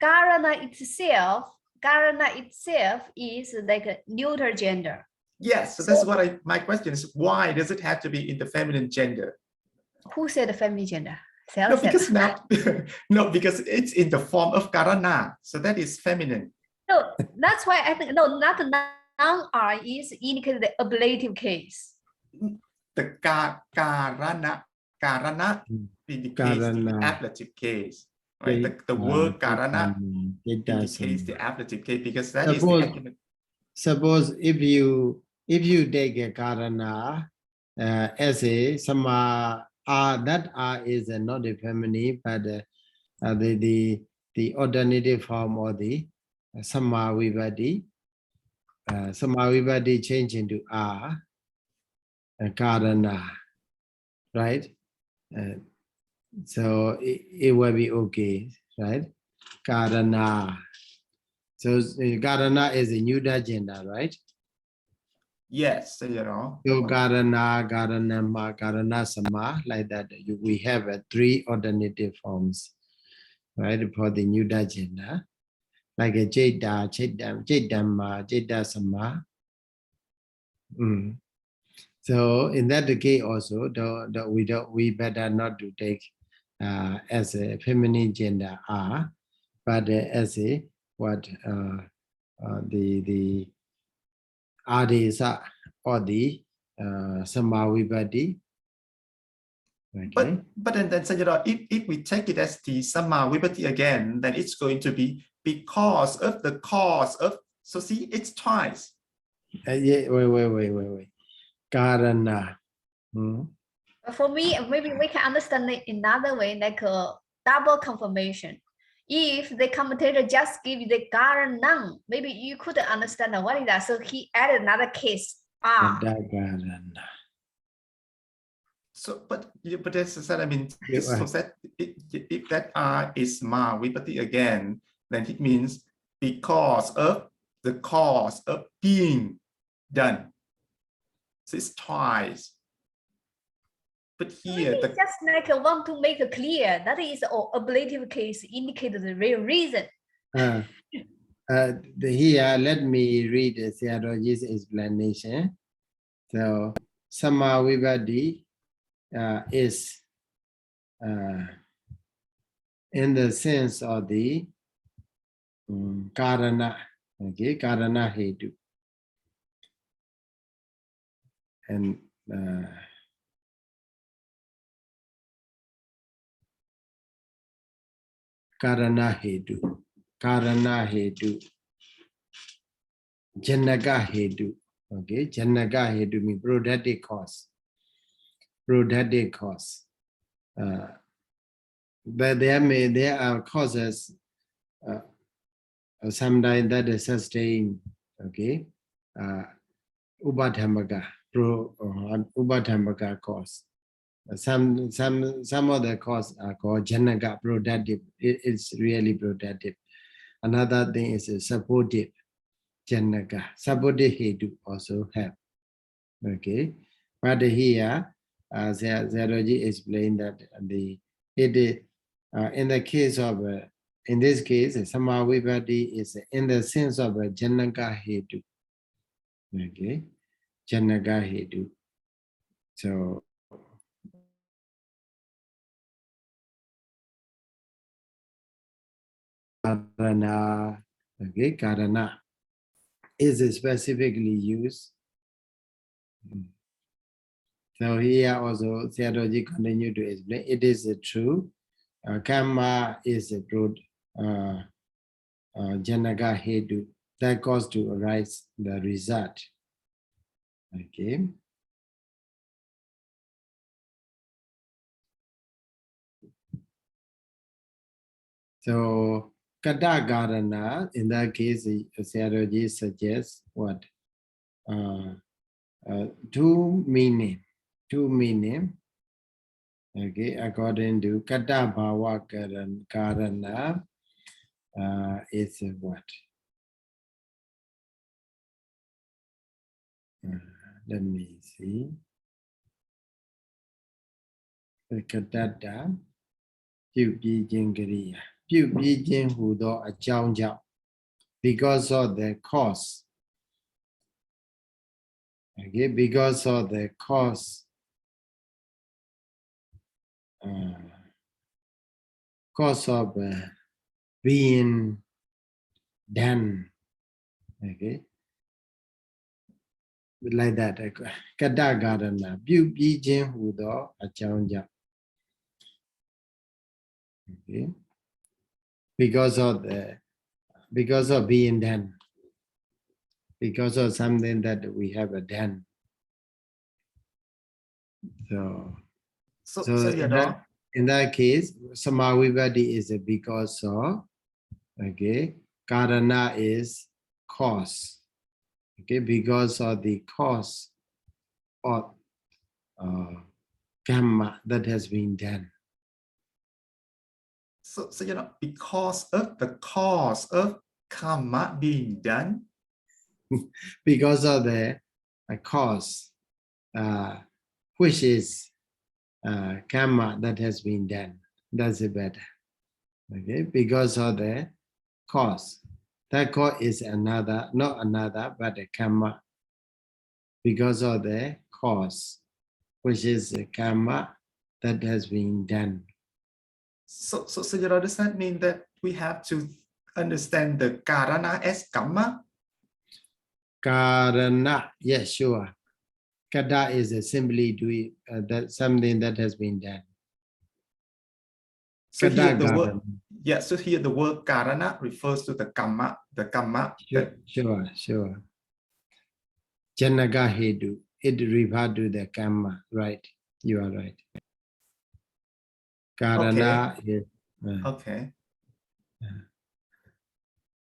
karana itself is like a neuter gender. Yes, so that's what my question is, why does it have to be in the feminine gender? Who said the feminine gender? No, because now, no, because it's in the form of karana, so that is feminine. No, that's why I think, no, not noun are is indicated the ablative case. The karana indicates the ablative case. Right? The word karana indicates the ablative case because that is the suppose if you take a karana as a sama that is not a feminine, but the alternative form or the sama vibhati change into karana, right? So it will be okay, right? Karana. So karana is a neuter gender, right? Yes, you know. So karana, karanama, karana sama, like that. We have three alternative forms, right, for the neuter gender, like a jeta, jedama, jeta sama. So in that case also, we better not to take as a feminine gender but as a what the adesa or the samavibhati. Okay. But then Sayadaw, if we take it as the Samma Vipatti again, then it's going to be because of the cause of. So see, it's twice. Yeah, wait. Karana. For me, maybe we can understand it another way, like a double confirmation. If the commentator just give you the karanam, maybe you could understand what is that. So he added another case. So, but that's I mean, so that if that is ma vipatti again, then it means because of the cause of being done. So it's twice. But here, it's just like I want to make it clear that is an ablative case indicates the real reason. Here, let me read Sayadaw's explanation. So, Samma Vibhati is in the sense of the karana, okay, karana hetu. And karana hetu, janaka hetu, okay, janaka hetu means productive cause. But there are causes sometimes that is sustained, okay, Abhidhamma cause. Some of the cause are called janaka, productive. It's really productive. Another thing is supportive janaka. Supportive hetu also have. Okay, but here Sayadaw explained that in the case of in this case Samma Vipatti is in the sense of janaka hetu. Okay, janaka hetu. So karana, okay, karana is specifically used. So here also Sayadaw continue to explain. It is true. Karma is a broad janaka hetu that cause to arise the result. Okay. So kata karana, in that case, Sayadaw suggests what? Two meaning. Okay, according to Kata Bhava Karana, is what? Let me see. The Katata, Pyu Bijin Gariya, Pyu Bijin Hudo a Chao, because of the cause. Okay, because of the cause. Cause of being done, okay, like that. Kada garana, Pyu Bijin Hudo a Chao, okay, because of being done, because of something that we have done. So in that case, Samavivadi is a because of, okay, Karana is cause, okay, because of the cause of karma that has been done. So because of the cause of karma being done, because of the cause, which is karma that has been done. That's it better. Okay, because of the cause. That cause is another, not another, but a karma. Because of the cause, which is the karma that has been done. So does that mean that we have to understand the karana as karma? Karana, yes, sure. Kada is simply doing that something that has been done. So here the word, so here the word karana refers to the karma. Sure. Janaga hedu, it refers to the karma, right? You are right. Karana is okay.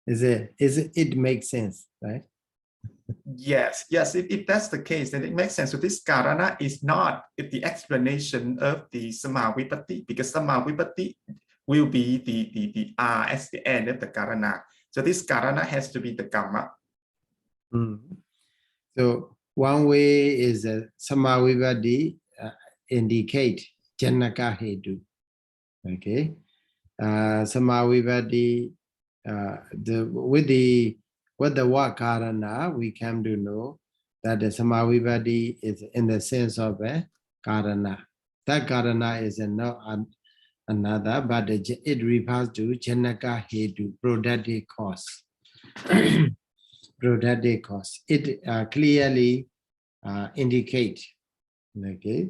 It makes sense, right? Yes. If that's the case, then it makes sense. So this karana is not the explanation of the samavipatti, because samavipatti will be the R as the end of the karana. So this karana has to be the karma. So one way is samavipatti indicate janaka hedu. Okay, samavipatti with the word karana, we come to know that the samavipatti is in the sense of a karana. That karana is not another, but it refers to janaka hedu, productive cause. Productive cause. It clearly indicate, okay,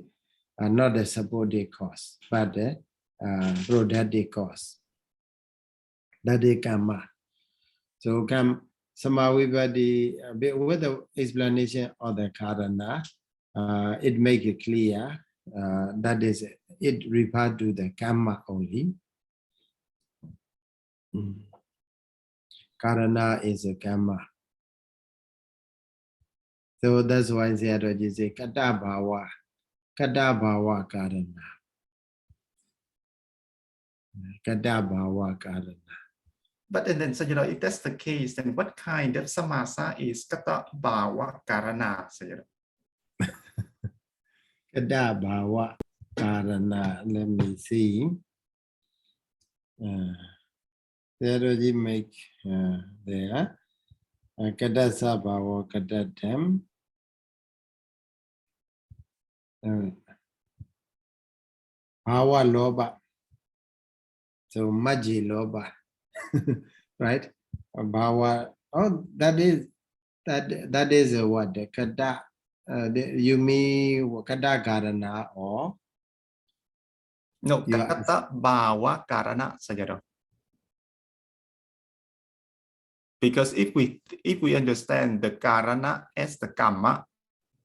not the supportive cause, but the productive cause. That is karma. So samavipatti, with the explanation of the karana, it makes it clear that is, it refers to the karma only. Karana is a karma. So that's why Sayadaw say kata bhava karana. Kata bhava karana. But then, so if that's the case, then what kind of samasa is kata bhava karana? Kata bhava karana. Let me see. Sayadaw make there. Kata sabhava kata dhamma. Bhava loba. So maji loba. Right? Bhava. Oh, that is what the kata. You mean kata karana or? No, kata bhava karana, Sayadaw. Because if we understand the karana as the karma,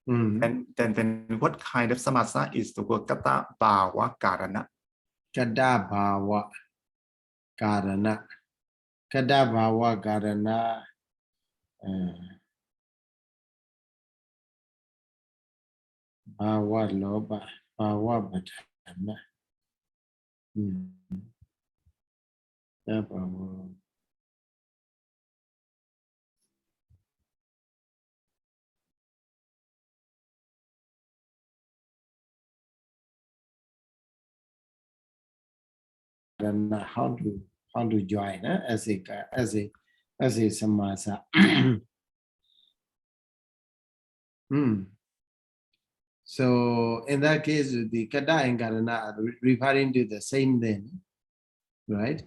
then what kind of samasa is the word kata bhava karana? Kata bhava karana. Kata bhava karana. Bhava loba. Bhava how to join as a samasa. So in that case, the kada and karana are referring to the same thing, right?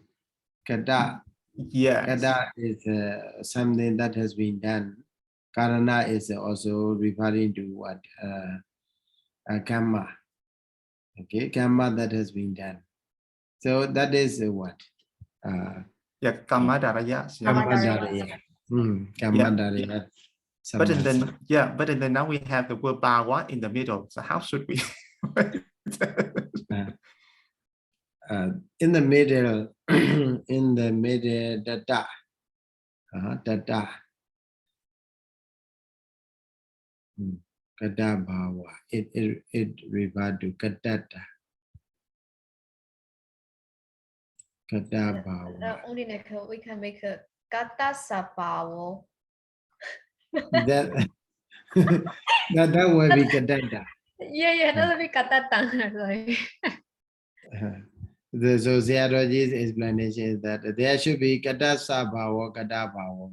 Kada, Yes. kada is something that has been done. Karana is also referring to what? Karma. Okay, karma that has been done. So that is what? Yeah, Kammadaraya. Kammadaraya. Kammadaraya. But then now we have the word bhava in the middle. So how should we? In the middle, dada. Dada. Kada bhava. It refers to kadata. Kada bhava. Only we can make a kata sabhavo. That will be kadata. Yeah, that will be katata. Sorry. So Sayadaw's explanation is that there should be kada sabhava, kada bhava,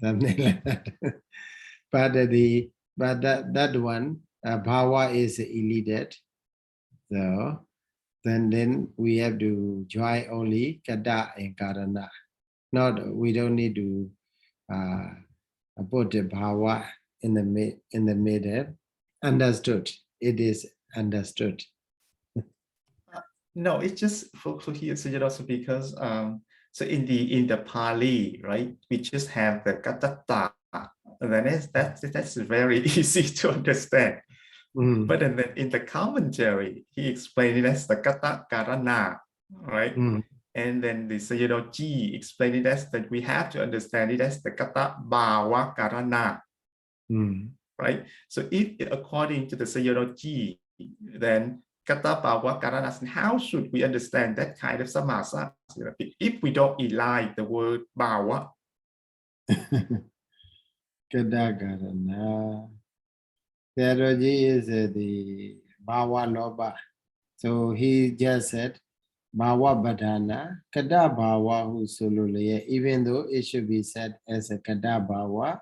something like that. But that one bhava is elided. So then we have to join only kada and karana. We don't need to put the bhava in the middle. Understood. It is understood. No, it's just for here also because so in the Pali, right, we just have the katata. Then that's very easy to understand. But then in the commentary, he explained it as the kata karana, right? And then the Sayadaw G explained it as that we have to understand it as the kata bhava karana, right? So if according to the Sayadaw G, then kata bhava karana, how should we understand that kind of samasa if we don't elide the word bhava? Kada karana. Sayadaw is the bhava loba. So he just said bhava badhana, kada bhava hu solulaya, even though it should be said as a kada bhava,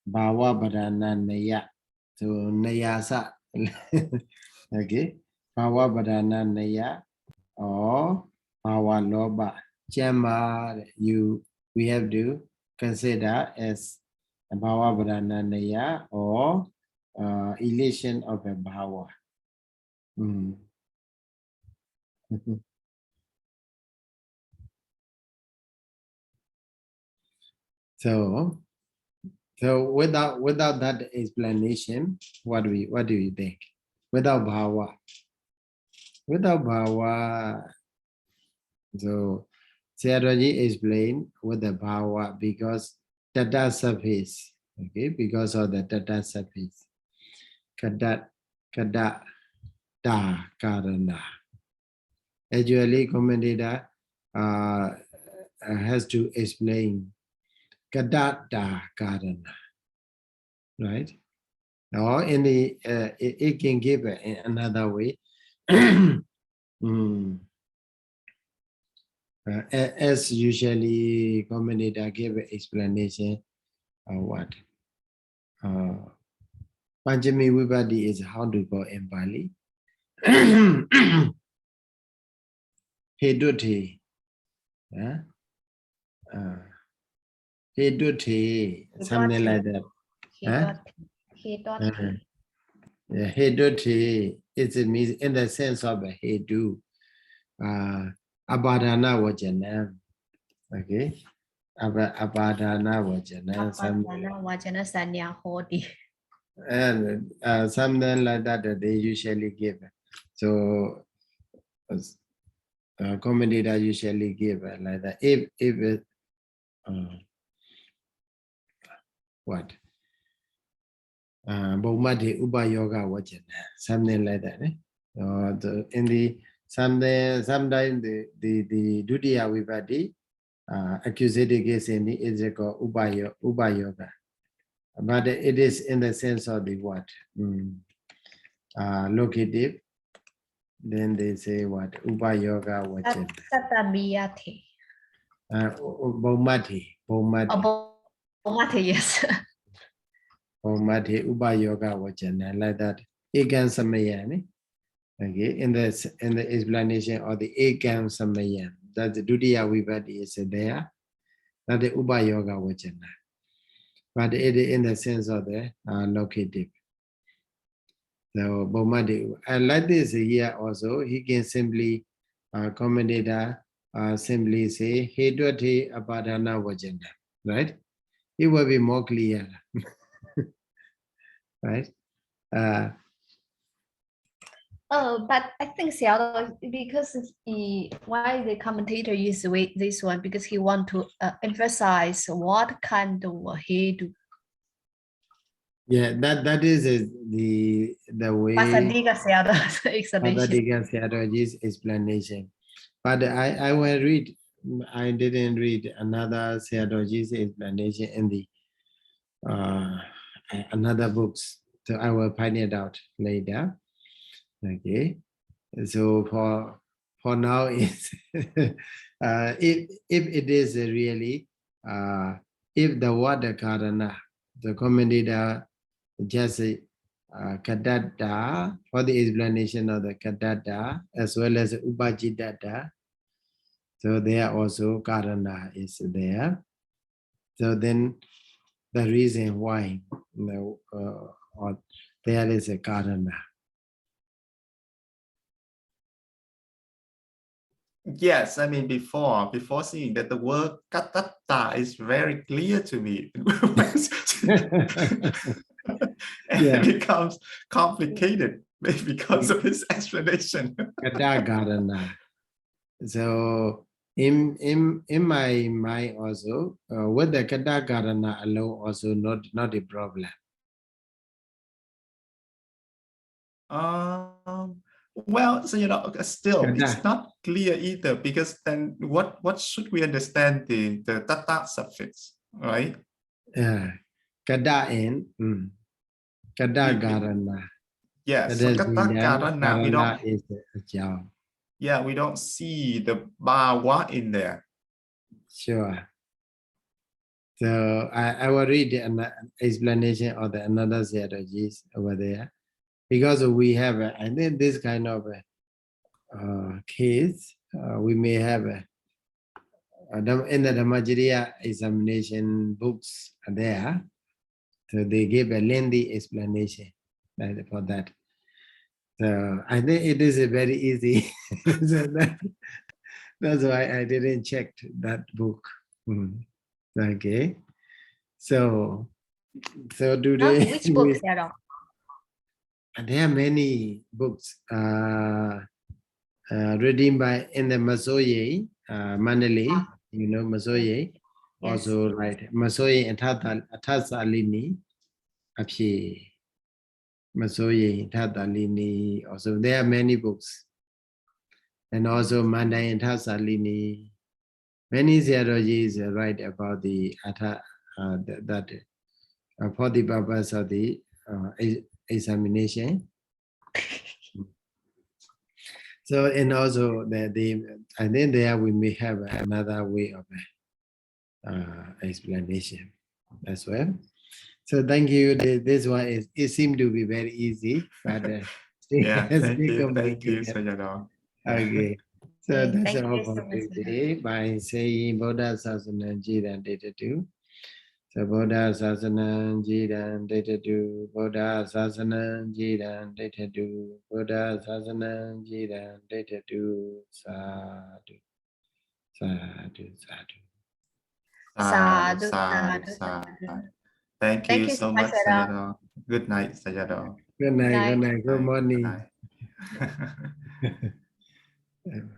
bhava badhana naya. So nayasa. Okay. Bhava badhana naya or bhava loba. Chama, we have to consider as a bhava badhana naya or elation of a bhava. So without that explanation, what do you think? Without bhava, so Sayadaw explained with the bhava because tata surface, okay, because of the tata surface. Kada da karana. Actually, commentator has to explain kada da karana, right? Or in the it can give another way. As usually commentator give explanation of what Panchami Vibhati is how to go in Pali. Heduti, Heduti, something like that. Heduti, it means in the sense of a hedu. Abhadhana vajana. Okay. Abhadhana vajana. Vajana sanya hodi. And something like that they usually give. So commentator usually give like that. If it, what? Bhumati Upa Yoga Vajana, something like that. In the sometimes the Dutiya Vibhati accusative case in the is called Upayoga. But it is in the sense of the what? Locative. Then they say what? Upayoga Vachana. Tatamiyate. Bhomati. Bhomati, yes. Bhomati Upayoga Vachana. Like that. Ekam Samayani. Okay, in the explanation of the Ekam Samayam. That the Dutiya Vibhati is there. That the Upayoga Vachana. But it is in the sense of the locative. So Bhomati, and like this here also, he can simply commentator simply say Hedvati Apadana Vajana, right? It will be more clear. Right? But I think Sayadaw, because why the commentator use this one, because he want to emphasize what kind of hedu. Yeah, that is the way. Pasadika Sayadaw's explanation. Explanation. But I will read. I didn't read another Sayadaw's explanation in the another books. So I will find it out later. Okay. So for now, it's if it is really if the word karana, the commentator just kadada for the explanation of the kadada as well as upajidada. So there also karana is there. So then the reason why there is a karana. Yes, I mean before seeing that the word katata is very clear to me. And it becomes complicated because of his explanation. Katakarana. So in my mind also, with the katakarana alone also not a problem. Well, so still it's not clear either, because then what should we understand the tata suffix, right? Kada in katakarana. Yes, so katakarana, we don't see the bawa in there. Sure. So I will read an explanation of the another theologies over there, because we have and then this kind of case we may have in the Dhammajiya examination books are there, so they give a lengthy explanation for that. So I think it is a very easy. So that's why I didn't check that book. Okay, so today which book, Sayadaw? There are many books written by in the Masoye, Mandalay, Masoye, also like Masoye and Atasalini, Apye, Masoye, Tatalini, also there are many books. And also Mandai and Tasalini, many theologies write about the that for the purpose of the examination. So and also and then there we may have another way of explanation as well. So thank you. This one it seemed to be very easy, but yeah, thank you, Sayadaw. Okay. So that's all for so today by saying Buddha Sasana Jidan Data 2. So Buddha Sasana Jidan Data 2, Buddha Sasana Jidan Data 2, Buddha Sasana Jidan Data 2, Sadhu, Sadhu, Sadhu. Sadhu. Thank you so much, Sayadaw. Good night, Sayadaw. Good night, good morning. Good night.